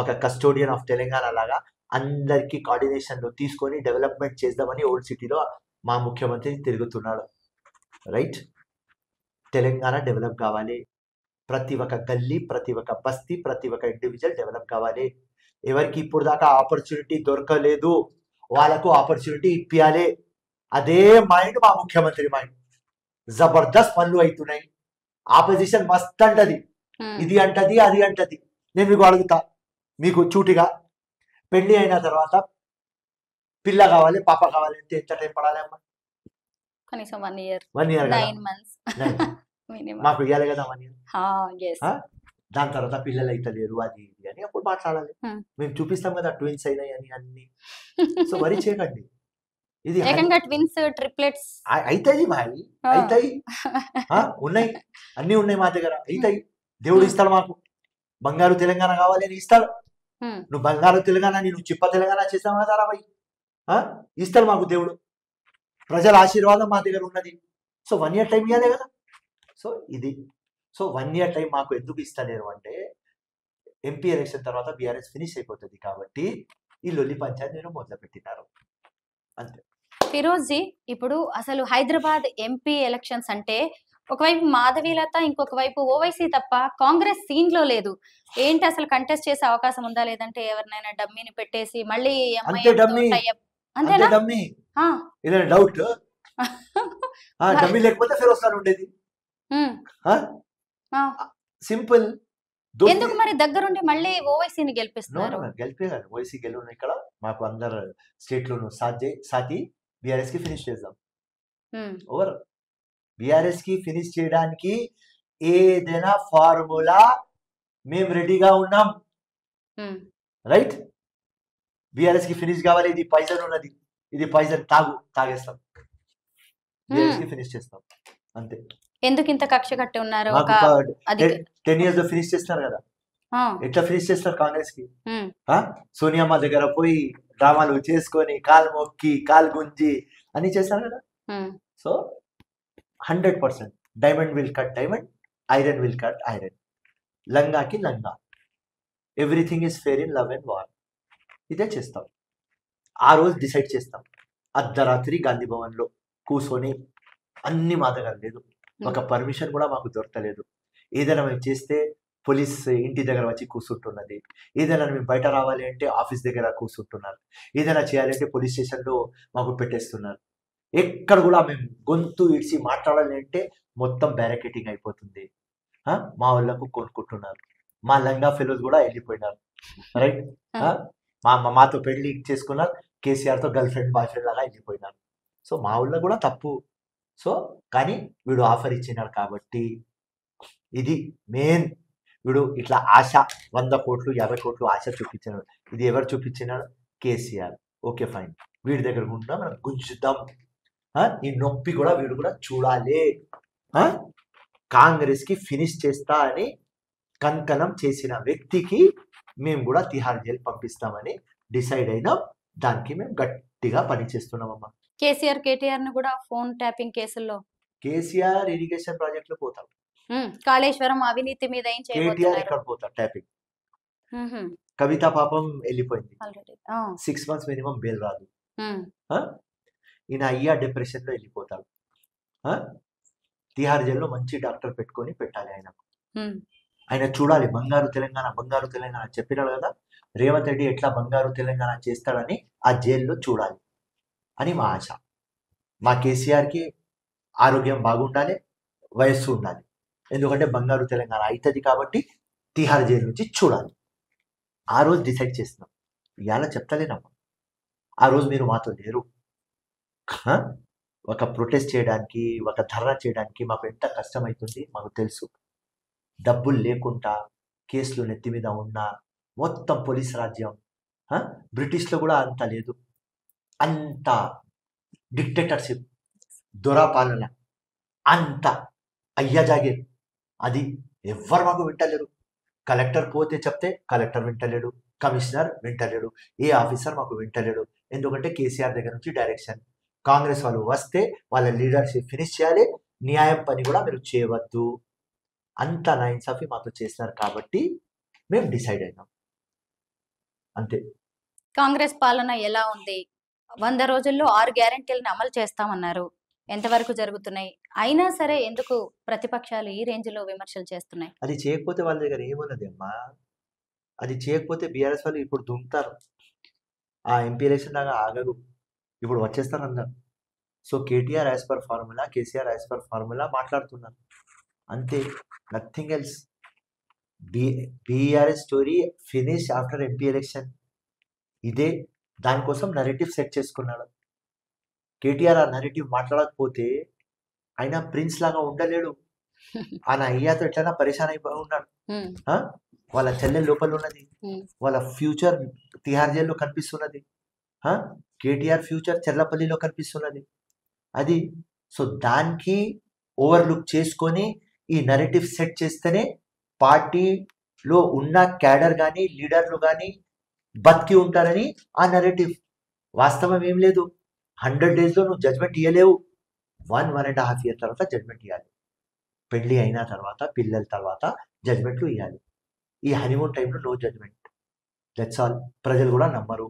Speaker 2: ఒక కస్టోడియన్ ఆఫ్ తెలంగాణ లాగా అందరికీ కోఆర్డినేషన్లో తీసుకొని డెవలప్మెంట్ చేద్దామని ఓల్డ్ సిటీలో మా ముఖ్యమంత్రి తిరుగుతున్నాడు, రైట్. తెలంగాణ డెవలప్ కావాలి, ప్రతి ఒక్క గల్లీ, ప్రతి ఒక్క బస్తీ, ప్రతి ఒక్క ఇండివిజువల్ డెవలప్ కావాలి. ఎవరికి ఇప్పుడు దాకా ఆపర్చునిటీ దొరకలేదు, వాళ్ళకు ఆపర్చునిటీ ఇప్పియాలి. అదే మైండ్ మా ముఖ్యమంత్రి మైండ్. జబర్దస్త్ పనులు అవుతున్నాయి, ఆపోజిషన్ మస్త్ అంటది, ఇది అంటది, అది అంటది. నేను మీకు అడుగుతా, మీకు చూటిగా పెళ్లి అయిన తర్వాత పిల్ల కావాలి, పాప కావాలి అంటే ఎంత టైం పడాలి అమ్మా?
Speaker 1: కనీసం 1 year,
Speaker 2: 9
Speaker 1: months
Speaker 2: మాకు ఇవ్వాలి కదా 1 year.
Speaker 1: yes.
Speaker 2: దాని తర్వాత పిల్లలు అయితే లేరు, అది ఇది అని అప్పుడు మాట్లాడాలి. మేము చూపిస్తాం కదా ట్విన్స్ అయినాయి అని అన్ని. సో వరి చేయకండి, ఇది
Speaker 1: ఏకంగా ట్విన్స్, ట్రిప్లెట్స్
Speaker 2: అవుతాయి మావి, అవుతాయి, ఉన్నాయి, అన్ని ఉన్నాయి మా దగ్గర, అవుతాయి. దేవుడు ఇస్తాడు మాకు. బంగారు తెలంగాణ కావాలి అని ఇస్తాడు. నువ్వు బంగారు తెలంగాణ, నువ్వు చిప్ప తెలంగాణ చేస్తావు కదా రాబాయి, ఇస్తాడు మాకు దేవుడు. ప్రజల ఆశీర్వాదం మా దగ్గర ఉన్నది. సో 1 year టైం ఇవ్వాలి కదా. సో ఇది, సో 1 year టైం మాకు ఎందుకు ఇస్తలేరు అంటే ఎంపీ ఎలక్షన్ తర్వాత బీఆర్ఎస్ ఫినిష్ అయిపోతుంది కాబట్టి ఈ లొల్లి పంచాయతీ నేను మొదలు పెట్టినారు అంతే.
Speaker 1: ఫిరోజ్ జీ, ఇప్పుడు అసలు హైదరాబాద్ ఎంపీ ఎలక్షన్స్ అంటే ఒకవైపు మాధవీలత, ఇంకొక వైపు ఓవైసీ తప్ప కాంగ్రెస్ సీన్ లో లేదు. ఏంటి అసలు కంటెస్ట్ చేసే అవకాశం ఉందా, లేదంటే ఎవరినైనా డమ్మీని పెట్టేసి మళ్ళీ
Speaker 2: డౌట్ డమ్మీ లేకపోతే ఫిరోజ్ ఖాన్ ఉండేది, సింపుల్.
Speaker 1: ఎందుకు మరి దగ్గరుండి మళ్ళీ ఓవైసీని గెలిపిస్తున్నారు?
Speaker 2: గెలిపేయాలి, ఓవైసీ గెలువు ఇక్కడ మాకు అందరు స్టేట్లోనూ సాతి బీఆర్ఎస్ కి ఫినిష్ చేద్దాం.
Speaker 1: ఉమ్,
Speaker 2: ఓవర్. బీఆర్ఎస్ కి ఫినిష్ చేయడానికి ఏదైనా ఫార్ములా మేము రెడీగా ఉన్నాం.
Speaker 1: ఉమ్,
Speaker 2: రైట్. బీఆర్ఎస్ కి ఫినిష్ కావాలి. ఇది పైజన్ ఉన్నది, ఇది పైజన్ తాగేస్తాం. బీఆర్ఎస్ కి ఫినిష్ చేస్తాం అంతే.
Speaker 1: ఎందుకు ఇంత కక్ష కట్టి ఉన్నారు?
Speaker 2: మాకు
Speaker 1: ఒక అది
Speaker 2: 10 years లో ఫినిష్ చేస్తున్నారు కదా.
Speaker 1: ఆ,
Speaker 2: ఎట్లా ఫినిష్ చేస్తారు కాంగ్రెస్ కి?
Speaker 1: ఉమ్,
Speaker 2: సోనియామ్మ దగ్గర పోయి డ్రామాలు చేసుకొని కాలు మొక్కి కాలు గుంజి అని చేస్తారు కదా.
Speaker 1: Um,
Speaker 2: so 100% diamond will cut diamond, iron will cut iron. లంగాకి లంగా. Everything is fair in love and war. ఇదే చేస్తాం. ఆ రోజు డిసైడ్ చేస్తాం. అర్ధరాత్రి గాంధీ భవన్ లో కూర్చొని అన్ని మా దగ్గర లేదు, ఒక పర్మిషన్ కూడా మాకు దొరకలేదు. ఏదైనా మేము చేస్తే పోలీస్ ఇంటి దగ్గర వచ్చి కూర్చుంటున్నది. ఏదైనా మేము బయట రావాలి అంటే ఆఫీస్ దగ్గర కూర్చుంటున్నారు. ఏదైనా చేయాలంటే పోలీస్ స్టేషన్లో మాకు పెట్టేస్తున్నారు. ఎక్కడ కూడా మేము గొంతు ఇడిచి మాట్లాడాలి అంటే మొత్తం బ్యారికేటింగ్ అయిపోతుంది. మా వాళ్ళకు కొనుక్కుంటున్నారు. మా లంగా ఫెలోస్ కూడా వెళ్ళిపోయినారు. రైట్. మాతో పెళ్లి చేసుకున్నారు, కేసీఆర్తో గర్ల్ ఫ్రెండ్ బాయ్ ఫ్రెండ్ లాగా వెళ్ళిపోయినారు. సో మా ఊళ్ళో కూడా తప్పు. సో కానీ వీడు ఆఫర్ ఇచ్చినాడు కాబట్టి ఇది మెయిన్. వీడు ఇట్లా ఆశ 100 కోట్లు 50 కోట్లు ఆశ చూపించినాడు. ఇది ఎవరు చూపించినాడు? కేసీఆర్. ఓకే ఫైన్, వీడి దగ్గర కూడా మనం గుంజుతాం. ఈ నొప్పి కూడా వీడు కూడా చూడాలి. కాంగ్రెస్ కి ఫినిష్ చేస్తా అని కంకణం చేసిన వ్యక్తికి మేము కూడా తిహార్ జైలు పంపిస్తామని డిసైడ్ అయినాం. దానికి మేము గట్టిగా పనిచేస్తున్నామమ్మా.
Speaker 1: కేసీఆర్ కేటీఆర్ ను కూడా ఫోన్ ట్యాపింగ్ కేసుల్లో
Speaker 2: కేసీఆర్ ఇరిగేషన్ ప్రాజెక్ట్ లో పోతాం.
Speaker 1: కాళేశ్వరం అవినీతి మీద ఏం
Speaker 2: కేటీఆర్
Speaker 1: చేయబోతున్నారు?
Speaker 2: ఇక్కడ పోతాం ట్యాపింగ్. కవిత పాపం వెళ్ళిపోయింది.
Speaker 1: ఆల్రెడీ
Speaker 2: 6 months మినిమం బెయిల్ రాదు. ఈయన అయ్యా డిప్రెషన్ లో వెళ్ళిపోతాడు. తిహార్ జైల్లో మంచి డాక్టర్ పెట్టుకొని పెట్టాలి ఆయనకు. ఆయన చూడాలి బంగారు తెలంగాణ, బంగారు తెలంగాణ చెప్పినాడు కదా. రేవంత్ రెడ్డి ఎట్లా బంగారు తెలంగాణ చేస్తాడని ఆ జైల్లో చూడాలి అని మా ఆశ. మా కేసీఆర్కి ఆరోగ్యం బాగుండాలి, వయస్సు ఉండాలి. ఎందుకంటే బంగారు తెలంగాణ అవుతుంది కాబట్టి తిహార్ జైలు నుంచి చూడాలి. ఆ రోజు డిసైడ్ చేస్తున్నాం. ఇవాళ చెప్తలేనమ్మా. ఆ రోజు మీరు మాతో లేరు. ఒక ప్రొటెస్ట్ చేయడానికి, ఒక ధర్నా చేయడానికి మాకు ఎంత కష్టమవుతుంది మాకు తెలుసు. డబ్బులు లేకుండా కేసులు నెత్తి మీద ఉన్న మొత్తం పోలీస్ రాజ్యం. బ్రిటిష్లో కూడా అంత లేదు. అంత డిక్టేటర్షిప్, దొరాపాలన, అంత అయ్యజాగేరు. అది ఎవ్వరు మాకు వింటలేరు. కలెక్టర్ పోతే చెప్తే కలెక్టర్ వింటలేడు, కమిషనర్ వింటలేడు, ఏ ఆఫీసర్ మాకు వింటలేడు. ఎందుకంటే కేసీఆర్ దగ్గర నుంచి డైరెక్షన్. కాంగ్రెస్ వాళ్ళు వస్తే వాళ్ళ లీడర్షిప్ ఫినిష్ చేయాలి, న్యాయం పని కూడా మీరు చేయవద్దు. అంత నాయిన్సాఫీ మాతో చేసినారు కాబట్టి మేము డిసైడ్ అయినాం అంతే.
Speaker 1: కాంగ్రెస్ పాలన ఎలా ఉంది? 100 రోజుల్లో 6 గ్యారెంటీలను అమలు చేస్తామన్నారు. ఎంతవరకు జరుగుతున్నాయి? అయినా సరే ఎందుకు ప్రతిపక్షాలు ఈ రేంజ్ లో విమర్శలు చేస్తున్నాయి?
Speaker 2: అది చేయకపోతే వాళ్ళ దగ్గర ఏమున్నది అమ్మా. అది చేయకపోతే బీఆర్ఎస్ వాళ్ళు ఇప్పుడు దుంకుతారు. ఆ ఎంపీ ఎలక్షన్ లాగా ఆగరు, ఇప్పుడు వచ్చేస్తారు అందరు. So KTR as per formula, KCR as per formula మాట్లాడుతున్నారు అంతే, nothing else. BRS story finish after MP election. ఇదే దానికోసం నరేటివ్ సెట్ చేసుకున్నాడు కేటీఆర్. ఆ నరేటివ్ మాట్లాడకపోతే ఆయన ప్రిన్స్ లాగా ఉండలేడు. ఆయన అయ్యాతో ఎట్లైనా పరేషాన్ అయిపోయి ఉన్నాడు. వాళ్ళ చెల్లె లోపల ఉన్నది, వాళ్ళ ఫ్యూచర్ తిహార్ జైల్లో కనిపిస్తున్నది, కేటీఆర్ ఫ్యూచర్ చెర్లపల్లిలో కనిపిస్తున్నది. అది సో దానికి ఓవర్లుక్ చేసుకొని ఈ నరేటివ్ సెట్ చేస్తేనే పార్టీలో ఉన్న క్యాడర్ కానీ లీడర్లు కానీ బతికి ఉంటారని ఆ నరేటివ్. వాస్తవం ఏం లేదు. 100 daysలో నువ్వు జడ్జ్మెంట్ ఇవ్వలేవు. 1.5 years తర్వాత జడ్జ్మెంట్ ఇవ్వాలి. పెళ్లి అయిన తర్వాత, పిల్లల తర్వాత జడ్జ్మెంట్లు ఇవ్వాలి. ఈ హనీమూన్ టైంలో నో జడ్జ్మెంట్. That's all. ప్రజలు కూడా నమ్మరు.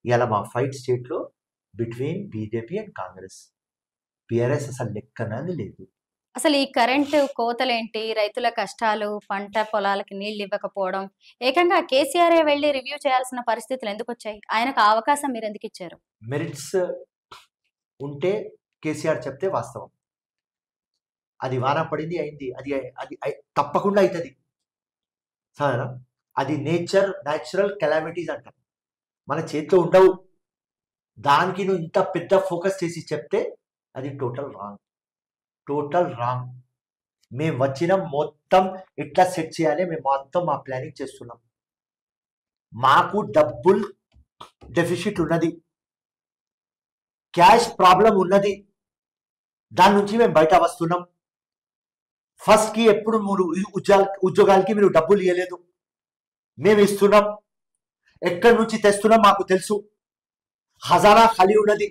Speaker 2: ఇలా మా ఫైట్ స్టేట్లో between BJP and Congress. BRS అసలు లెక్కనది లేదు.
Speaker 1: అసలు ఈ కరెంటు కోతలేంటి, రైతుల కష్టాలు, పంట పొలాలకి నీళ్లు ఇవ్వకపోవడం, ఏకంగా కేసీఆర్ వెళ్ళి రివ్యూ చేయాల్సిన పరిస్థితులు ఎందుకు వచ్చాయి? ఆయనకు ఆ అవకాశం మీరు ఎందుకు ఇచ్చారు?
Speaker 2: మెరిట్స్ ఉంటే కేసీఆర్ చెప్తే వాస్తవం. అది వాన పడింది, అయింది, అది అది తప్పకుండా అవుతుంది. సరేనా? అది న్యాచురల్ కెలామిటీస్ అంటారు.
Speaker 3: మన చేతిలో ఉండవు. దానికి నువ్వు ఇంత పెద్ద ఫోకస్ చేసి చెప్తే అది టోటల్ రాంగ్. మేము వచ్చిన మొత్తం ఇట్లా సెట్ చేయాలి, మేము మొత్తం మా ప్లానింగ్ చేస్తున్నాం. మాకు డబ్బుల్ డెఫిసిట్ ఉన్నది, క్యాష్ ప్రాబ్లం ఉన్నది, దాని నుంచి మేము బయట వస్తున్నాం. ఫస్ట్ కి ఎప్పుడు మీరు ఉద్యోగాలకి మీరు డబ్బులు ఇవ్వలేదు, మేము ఇస్తున్నాం. ఎక్కడి నుంచి తెస్తున్నాం మాకు తెలుసు. ఖజానా ఖాళీ ఉన్నది.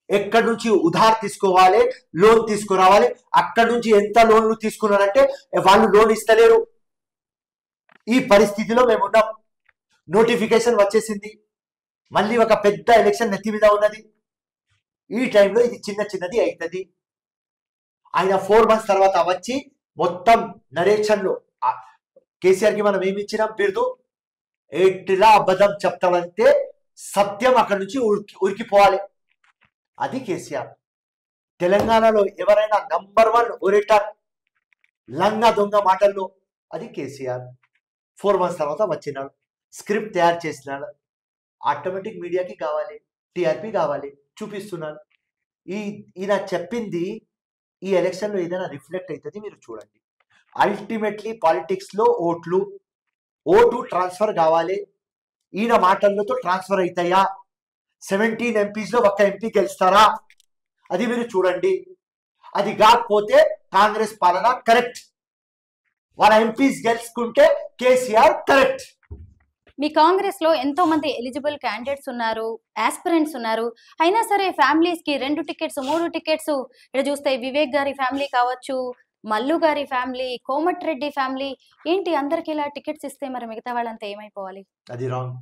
Speaker 3: ఎక్కడి నుంచి ఉధార్ తీసుకోవాలి, లోన్ తీసుకురావాలి. అక్కడి నుంచి ఎంత లోన్లు తీసుకున్నారంటే వాళ్ళు లోన్ ఇస్తలేరు. ఈ పరిస్థితిలో మేము ఉన్నాం. నోటిఫికేషన్ వచ్చేసింది, మళ్ళీ ఒక పెద్ద ఎలక్షన్ నెత్తి మీద ఉన్నది. ఈ టైంలో ఇది చిన్నది అవుతుంది. ఆయన 4 months తర్వాత వచ్చి మొత్తం నరేషన్లో కేసీఆర్కి మనం ఏమి ఇచ్చినాం బిరుదు, ఎట్లా అబద్ధం చెప్తామంటే సత్యం అక్కడి నుంచి ఉరికిపోవాలి. అది కేసీఆర్. తెలంగాణలో ఎవరైనా నంబర్ 1 ఒరేటర్ లంగా దొంగ మాటల్లో అది కేసీఆర్. 4 months తర్వాత వచ్చినాడు, స్క్రిప్ట్ తయారు చేసినాడు. ఆటోమేటిక్ మీడియాకి కావాలి, టీఆర్పీ కావాలి, చూపిస్తున్నాడు. ఈయన చెప్పింది ఈ ఎలక్షన్లో ఏదైనా రిఫ్లెక్ట్ అవుతుంది, మీరు చూడండి. అల్టిమేట్లీ పాలిటిక్స్లో ఓటు ట్రాన్స్ఫర్ కావాలి. ఈయన మాటలతో ట్రాన్స్ఫర్ అవుతాయా? 17 MPs లో ఒక్క ఎంపీ గెలుస్తారా? అది మీరు చూడండి. అది కాకపోతే కాంగ్రెస్ పాలన కరెక్ట్, వాళ్ళ ఎంపీస్ గెలుచుకుంటే కేసీఆర్ కరెక్ట్.
Speaker 1: మీ కాంగ్రెస్ లో ఎంతో మంది ఎలిజిబుల్ క్యాండిడేట్స్ ఉన్నారు, ఆస్పిరెంట్స్ ఉన్నారు. అయినా సరే ఫ్యామిలీస్ కి 2 tickets 3 tickets ఇక్కడ చూస్తే వివేక్ గారి ఫ్యామిలీ కావచ్చు, మల్లు గారి ఫ్యామిలీ, కోమటిరెడ్డి ఫ్యామిలీ, ఏంటి అందరికి ఇలా టికెట్స్ ఇస్తే మరి మిగతా వాళ్ళంతా ఏమైపోవాలి?
Speaker 3: అది రాంగ్.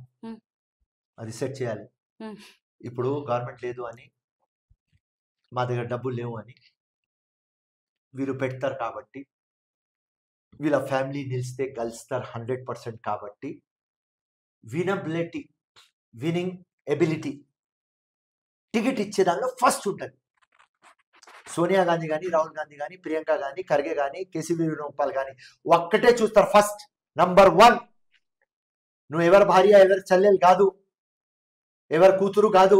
Speaker 3: అది సెట్ చేయాలి. ఇప్పుడు గవర్నమెంట్ లేదు అని, మా దగ్గర డబ్బులు లేవు అని వీళ్ళు పెడతారు కాబట్టి, వీళ్ళ ఫ్యామిలీ నిలిస్తే గెలుస్తారు 100% కాబట్టి వినింగ్ ఎబిలిటీ టికెట్ ఇచ్చేదానిలో ఫస్ట్ ఉంటుంది. సోనియా గాంధీ కానీ, రాహుల్ గాంధీ కానీ, ప్రియాంక కానీ, ఖర్గే కానీ, కేసీఆర్ వేణుగోపాల్ కానీ ఒక్కటే చూస్తారు ఫస్ట్. నంబర్ 1, నువ్వు ఎవరి భార్య, ఎవరి చెల్లెలు కాదు, ఎవరి కూతురు కాదు,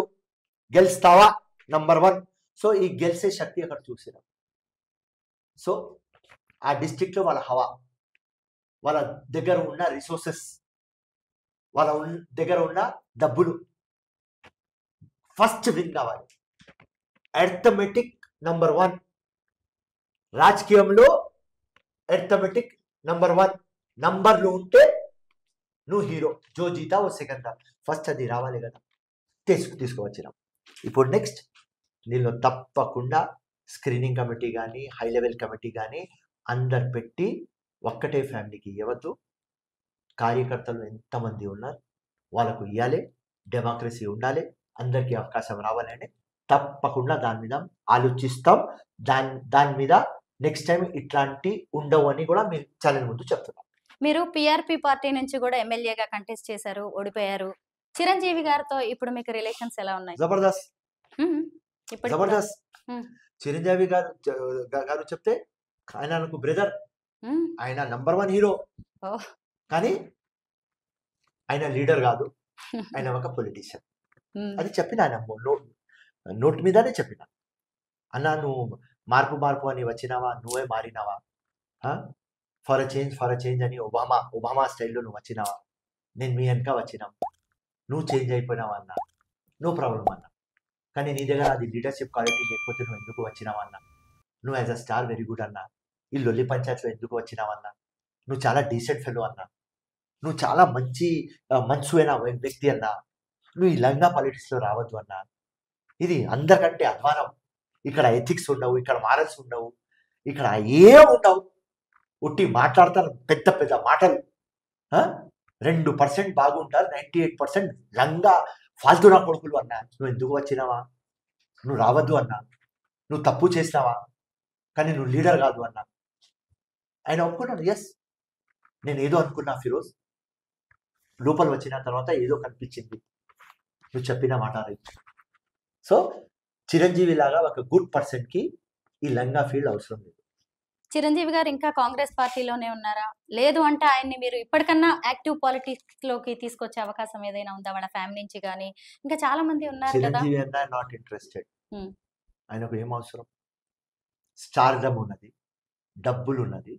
Speaker 3: గెలుస్తావా నంబర్ 1. సో ఈ గెలిచే శక్తి అక్కడ చూసినాం. సో ఆ డిస్ట్రిక్ట్లో వాళ్ళ హవా, వాళ్ళ దగ్గర ఉన్న రిసోర్సెస్, వాళ్ళ దగ్గర ఉన్న డబ్బులు ఫస్ట్ విన్ కావాలి. అర్థమెటిక్ నంబర్ 1 రాజకీయంలో, అర్థమెటిక్ నంబర్ 1 నంబర్లు ఉంటే నువ్వు హీరో. జో జీతా ఓ సెకండ్. ఫస్ట్ అది రావాలి కదా, తీసుకువచ్చినాం. ఇప్పుడు నెక్స్ట్ దీనిలో తప్పకుండా స్క్రీనింగ్ కమిటీ కానీ, హై లెవెల్ కమిటీ కానీ అందరు పెట్టి ఒక్కటే ఫ్యామిలీకి ఇవ్వద్దు. కార్యకర్తలు ఎంతమంది ఉన్నారు వాళ్ళకు ఇవ్వాలి. డెమోక్రసీ ఉండాలి, అందరికీ అవకాశం రావాలని తప్పకుండా దాని మీద ఆలోచిస్తాం. దాని మీద నెక్స్ట్ టైం ఇట్లాంటి ఉండవు అని కూడా మీరు ఛానల్ ముందు చెప్తున్నాం.
Speaker 1: మీరు పిఆర్పి పార్టీ నుంచి కూడా ఎమ్మెల్యేగా కంటెస్ట్ చేశారు, ఓడిపోయారు. చిరంజీవి గారితో ఇప్పుడు మీకు రిలేషన్స్ ఎలా ఉన్నాయి?
Speaker 3: జబర్దస్త్.
Speaker 1: ఇప్పుడు
Speaker 3: జబర్దస్త్. చిరంజీవి గారు చెప్తే ఆయన నాకు బ్రదర్, ఆయన నంబర్ 1 హీరో. కానీ ఆయన లీడర్ కాదు, ఆయన ఒక పొలిటీషియన్. అది చెప్పిన ఆయన నోట్ మీదనే చెప్పిన. అన్నా నువ్వు మార్పు అని వచ్చినావా, నువ్వే మారినావా? ఫర్ అ చేంజ్ అని ఒబామా స్టైల్లో నువ్వు వచ్చినావా? నేను మీ వెనక వచ్చినాం, నువ్వు చేంజ్ అయిపోయినావా అన్నా. నో ప్రాబ్లం అన్నా. కానీ నీ దగ్గర అది లీడర్షిప్ క్వాలిటీ లేకపోతే నువ్వు ఎందుకు వచ్చినావా అన్నా? నువ్వు as a star very good అన్నా. ఈ లొల్లి పంచాయత్లో ఎందుకు వచ్చినావన్నా? నువ్వు చాలా డీసెంట్ ఫెలో అన్నా. నువ్వు చాలా మంచి వ్యక్తి అన్నా. నువ్వు ఈ లంగా పాలిటిక్స్లో రావద్దు అన్నా. ఇది అందరికంటే అధ్వానం. ఇక్కడ ఎథిక్స్ ఉండవు, ఇక్కడ మారల్స్ ఉండవు, ఇక్కడ ఏం ఉండవు. ఉట్టి మాట్లాడతారు పెద్ద పెద్ద మాటలు. 2% బాగుంటారు, 98% లంగా ఫాల్తునా కొడుకులు అన్నా. నువ్వు ఎందుకు వచ్చినావా? నువ్వు రావద్దు అన్నా. నువ్వు తప్పు చేసినావా, కానీ నువ్వు లీడర్ కాదు అన్నా. ఆయన ఒప్పుకున్నాడు. ఎస్, నేను ఏదో అనుకున్నా ఫిరోజ్, లోపల వచ్చిన తర్వాత ఏదో కనిపించింది, నువ్వు చెప్పిన మాట రైట్. సో చిరంజీవి లాగా ఒక గుడ్ పర్సన్కి ఈ లంగా ఫీల్డ్ అవసరం లేదు.
Speaker 1: చిరంజీవి గారు ఇంకా కాంగ్రెస్ పార్టీలోనే ఉన్నారా? లేదు అంటే ఆయన్ని మీరు ఇప్పటికన్నా యాక్టివ్ పాలిటిక్స్ లోకి తీసుకొచ్చే అవకాశం ఏదైనా ఉందా? వాళ్ళ ఫ్యామిలీ నుంచి గానీ, ఇంకా చాలా మంది ఉన్నారు కదా!
Speaker 2: చిరంజీవి అన్న నాట్ ఇంట్రెస్టెడ్.
Speaker 1: హ్మ్.
Speaker 2: ఆయనకు ఏం అవసరం? స్టార్డమ్ ఉన్నది, డబ్బులు ఉన్నది.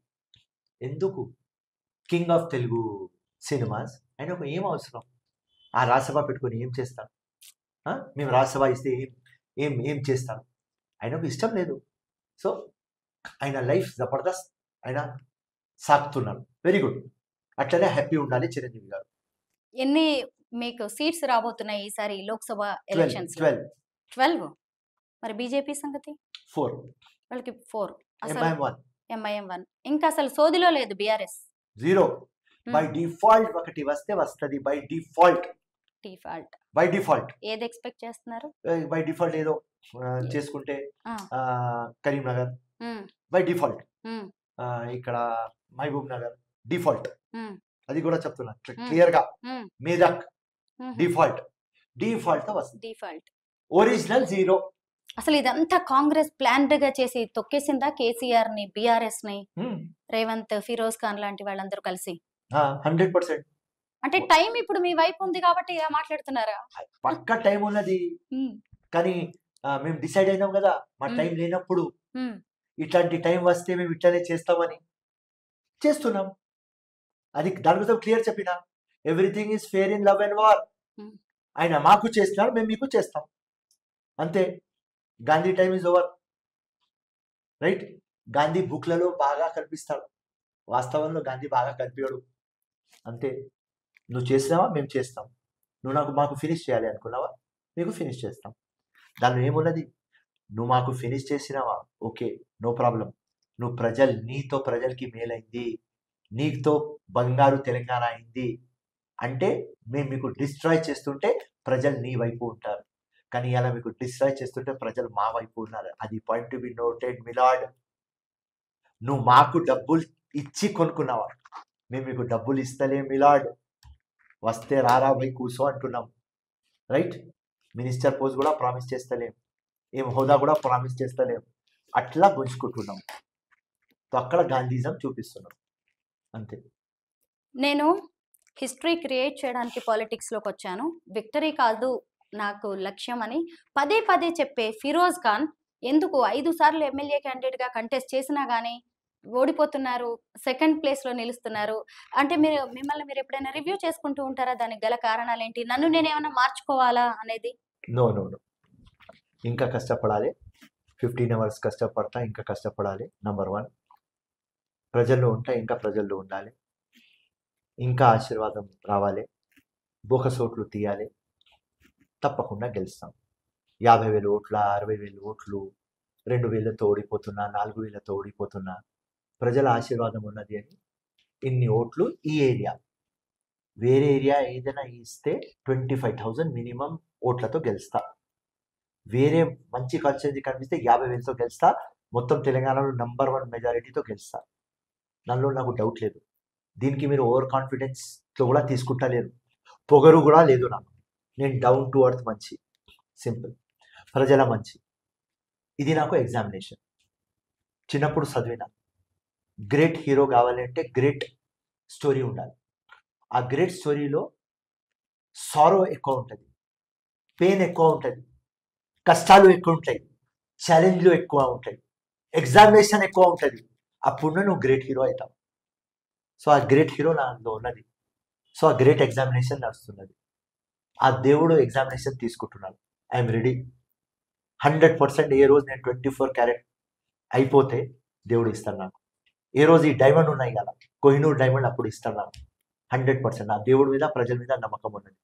Speaker 2: ఎందుకు? King of Telugu cinemas. ఆయనకు ఏం అవసరం? ఆ రాజ్యసభ పెట్టుకొని ఏం చేస్తాం? మేము రాజ్యసభ ఇస్తే ఏం ఏం ఏం చేస్తాం? ఆయనకు ఇష్టం లేదు. సో ఆయన లైఫ్ జబర్దస్త్, ఆయన సాగుతున్నారు. Very good. అట్లనే హ్యాపీ ఉండాలి చిరంజీవి గారు.
Speaker 1: ఎన్ని మీకు సీట్స్ రాబోతున్నాయి ఈసారి లోక్సభ
Speaker 2: 12
Speaker 1: ఎలక్షన్స్ లో?
Speaker 2: 12
Speaker 1: 12. మరి బీజేపీ సంగతి?
Speaker 2: 4
Speaker 1: వాళ్ళకి 4. అసలు
Speaker 2: ఎంఐఎం 1
Speaker 1: ఎంఐఎం 1. ఇంకా అసలు సోదిలో లేదు బీఆర్ఎస్.
Speaker 2: 0. బై డిఫాల్ట్ ఒకటి వస్తే వస్తుంది. బై డిఫాల్ట్
Speaker 1: ఏది ఎక్స్పెక్ట్ చేస్తున్నారు?
Speaker 2: బై డిఫాల్ట్ ఏదో చేసుకుంటే కరీంనగర్ బై డిఫాల్ట్, ఇక్కడ మహబూబ్ నగర్ డిఫాల్ట్, అది కూడా చెప్తున్నా క్లియర్ గా. మేదక్ డిఫాల్ట్ తో వస్తుంది.
Speaker 1: Default
Speaker 2: original 0.
Speaker 1: అసలు ఇదంతా కాంగ్రెస్ ప్లాన్డ్ గా చేసి తొక్కేసిందా కేసీఆర్ ని, బీఆర్ఎస్ ని, రేవంత్, ఫిరోజ్ ఖాన్ లాంటి వాళ్ళందరూ కలిసి?
Speaker 2: 100%.
Speaker 1: అంటే టైం ఇప్పుడు మీ వైపు ఉంది కాబట్టి ఇలా మాట్లాడుతున్నారా?
Speaker 2: పక్క టైం ఉన్నది, కానీ మేము డిసైడ్ అయినాం కదా మా టైం లేనప్పుడు ఇట్లాంటి టైం వస్తే మేము ఇట్లానే చేస్తామని చేస్తున్నాం. అది దాని కోసం క్లియర్ చెప్పిన. Everything is fair in love and war. ఆయన మాకు చేస్తున్నారు, మేము మీకు చేస్తాం, అంతే. Gandhi time is over, right? Gandhi బుక్లలో బాగా కనిపిస్తాడు, వాస్తవంలో గాంధీ బాగా కనిపించడు, అంతే. నువ్వు చేసినావా, మేము చేస్తాం. నువ్వు మాకు ఫినిష్ చేయాలి అనుకున్నావా, మీకు ఫినిష్ చేస్తాం. దానిలో ఏమున్నది? నువ్వు మాకు ఫినిష్ చేసినావా, ఓకే, నో ప్రాబ్లం. నువ్వు నీతో ప్రజలకి మేలైంది, నీతో బంగారు తెలంగాణ అయింది అంటే మేము మీకు డిస్ట్రాయ్ చేస్తుంటే ప్రజలు నీ వైపు ఉంటారు. కానీ ఇలా మీకు డిస్ట్రాయ్ చేస్తుంటే ప్రజలు మా వైపు ఉన్నారు. అది point to be noted my lord. నువ్వు మాకు డబ్బులు ఇచ్చి కొనుక్కున్నావా, మేము మీకు డబ్బులు ఇస్తలే మిలాడ్. వస్తే రారా పోయి కూర్చో అంటున్నాం, రైట్? మినిస్టర్ పోస్ట్ కూడా ప్రామిస్ చేస్తలేం, ఏం హోదా కూడా ప్రామిస్ చేస్తలేం, అట్లా గుంజుకుంటున్నాం. అక్కడ గాంధీజం చూపిస్తున్నాం, అంతే.
Speaker 1: నేను హిస్టరీ క్రియేట్ చేయడానికి పాలిటిక్స్ లోకి వచ్చాను, విక్టరీ కాదు నాకు లక్ష్యం అని పదే పదే చెప్పే ఫిరోజ్ ఖాన్ ఎందుకు 5 సార్లు ఎమ్మెల్యే క్యాండిడేట్ గా కంటెస్ట్ చేసినా గానీ ఓడిపోతున్నారు, సెకండ్ ప్లేస్ లో నిలుస్తున్నారు? అంటే మిమ్మల్ని మీరు ఎప్పుడైనా రివ్యూ చేసుకుంటూ ఉంటారా? దానికి గల కారణాలు ఏంటి? నన్ను నేను ఏమైనా మార్చుకోవాలా అనేది?
Speaker 2: నో, ఇంకా కష్టపడాలి. 15 hours కష్టపడతా, ఇంకా కష్టపడాలి. నంబర్ 1 ప్రజల్లో ఉంటా, ఇంకా ప్రజల్లో ఉండాలి, ఇంకా ఆశీర్వాదం రావాలి, బోకసోట్లు తీయాలి, తప్పకుండా గెలుస్తాం. 50,000 ఓట్ల, 60,000 ఓట్లు, 2,000తో ఓడిపోతున్నా, 4,000తో ఓడిపోతున్నా, ప్రజల ఆశీర్వాదం ఉన్నది అని ఇన్ని ఓట్లు. ఈ ఏరియా, వేరే ఏరియా ఏదైనా ఇస్తే 25,000 మినిమం ఓట్లతో గెలుస్తా. వేరే మంచి కాన్స్టిట్యూన్సీ కనిపిస్తే 50,000తో గెలుస్తా. మొత్తం తెలంగాణలో నంబర్ 1 మెజారిటీతో గెలుస్తా. దానిలో నాకు డౌట్ లేదు. దీనికి మీరు ఓవర్ కాన్ఫిడెన్స్తో కూడా తీసుకుంటా లేదు, పొగరు కూడా లేదు నాకు. నేను డౌన్ టు అర్త్ మంచి, సింపుల్, ప్రజల మంచి. ఇది నాకు ఎగ్జామినేషన్. చిన్నప్పుడు చదివిన గ్రేట్ హీరో కావాలంటే గ్రేట్ స్టోరీ ఉండాలి. ఆ గ్రేట్ స్టోరీలో సారో ఎక్కువ ఉంటుంది, పెయిన్ ఎక్కువ ఉంటుంది, కష్టాలు ఎక్కువ ఉంటాయి, ఛాలెంజ్లు ఎక్కువ ఉంటాయి, ఎగ్జామినేషన్ ఎక్కువ ఉంటుంది. అప్పుడు నువ్వు గ్రేట్ హీరో అవుతావు. సో ఆ గ్రేట్ హీరో నాలో ఉన్నది. సో ఆ గ్రేట్ ఎగ్జామినేషన్ నడుస్తున్నది. ఆ దేవుడు ఎగ్జామినేషన్ తీసుకుంటున్నాడు. I'm ready 100%. ఏ రోజు నేను 24 క్యారెట్ అయిపోతే దేవుడు ఇస్తాడు నాకు. ఏ రోజు ఈ డైమండ్ ఉన్నాయి కదా, కోహినూర్ డైమండ్, అప్పుడు ఇస్తాడు నాకు 100%. నా దేవుడి మీద, ప్రజల మీద నమ్మకం ఉన్నది.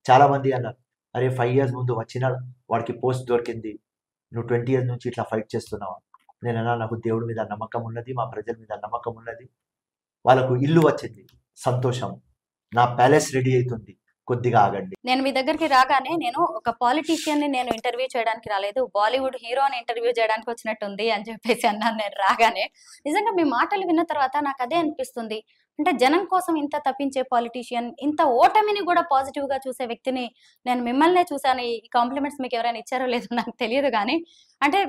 Speaker 2: చాలా మంది అన్నారు, అరే 5 years ముందు వచ్చినాడు, వాడికి పోస్ట్ దొరికింది, నువ్వు 20 years నుంచి ఇట్లా ఫైట్ చేస్తున్నావా? నేను అన్నా, నాకు దేవుడి మీద నమ్మకం ఉన్నది, మా ప్రజల మీద నమ్మకం ఉన్నది. వాళ్ళకు ఇల్లు వచ్చింది, సంతోషం. నా ప్యాలెస్ రెడీ అవుతుంది, కొద్దిగా ఆగండి.
Speaker 1: నేను మీ దగ్గరికి రాగానే నేను ఒక పాలిటీషియన్ ని నేను ఇంటర్వ్యూ చేయడానికి రాలేదు, బాలీవుడ్ హీరోని ఇంటర్వ్యూ చేయడానికి వచ్చినట్టుంది అని చెప్పేసి అన్నాను నేను రాగానే. నిజంగా మీ మాటలు విన్న తర్వాత నాకు అదే అనిపిస్తుంది. అంటే జనం కోసం ఇంత తప్పించే పాలిటీషియన్, ఇంత ఓటమిని కూడా పాజిటివ్ గా చూసే వ్యక్తిని నేను మిమ్మల్నే చూసాను. ఈ కాంప్లిమెంట్స్ మీకు ఎవరైనా ఇచ్చారో లేదో నాకు తెలియదు కానీ, అంటే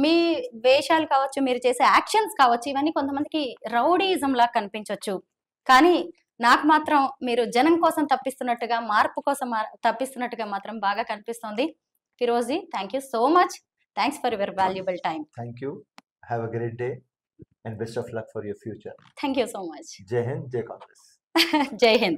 Speaker 1: మీ వేషాలు కావచ్చు, మీరు చేసే యాక్షన్స్ కావచ్చు, ఇవన్నీ కొంతమందికి రౌడీయిజం లా కనిపించవచ్చు. కానీ నాకు మాత్రం మీరు జనం కోసం తప్పిస్తున్నట్టుగా, మార్పు కోసం తప్పిస్తున్నట్టుగా మాత్రం బాగా కనిపిస్తోంది. Firoz ji, thank you so much. Thanks for your valuable time.
Speaker 2: Thank you. Have a great day and best of luck for your future.
Speaker 1: Thank you so much.
Speaker 2: Jai Hind, Jai Congress.
Speaker 1: Jai Hind.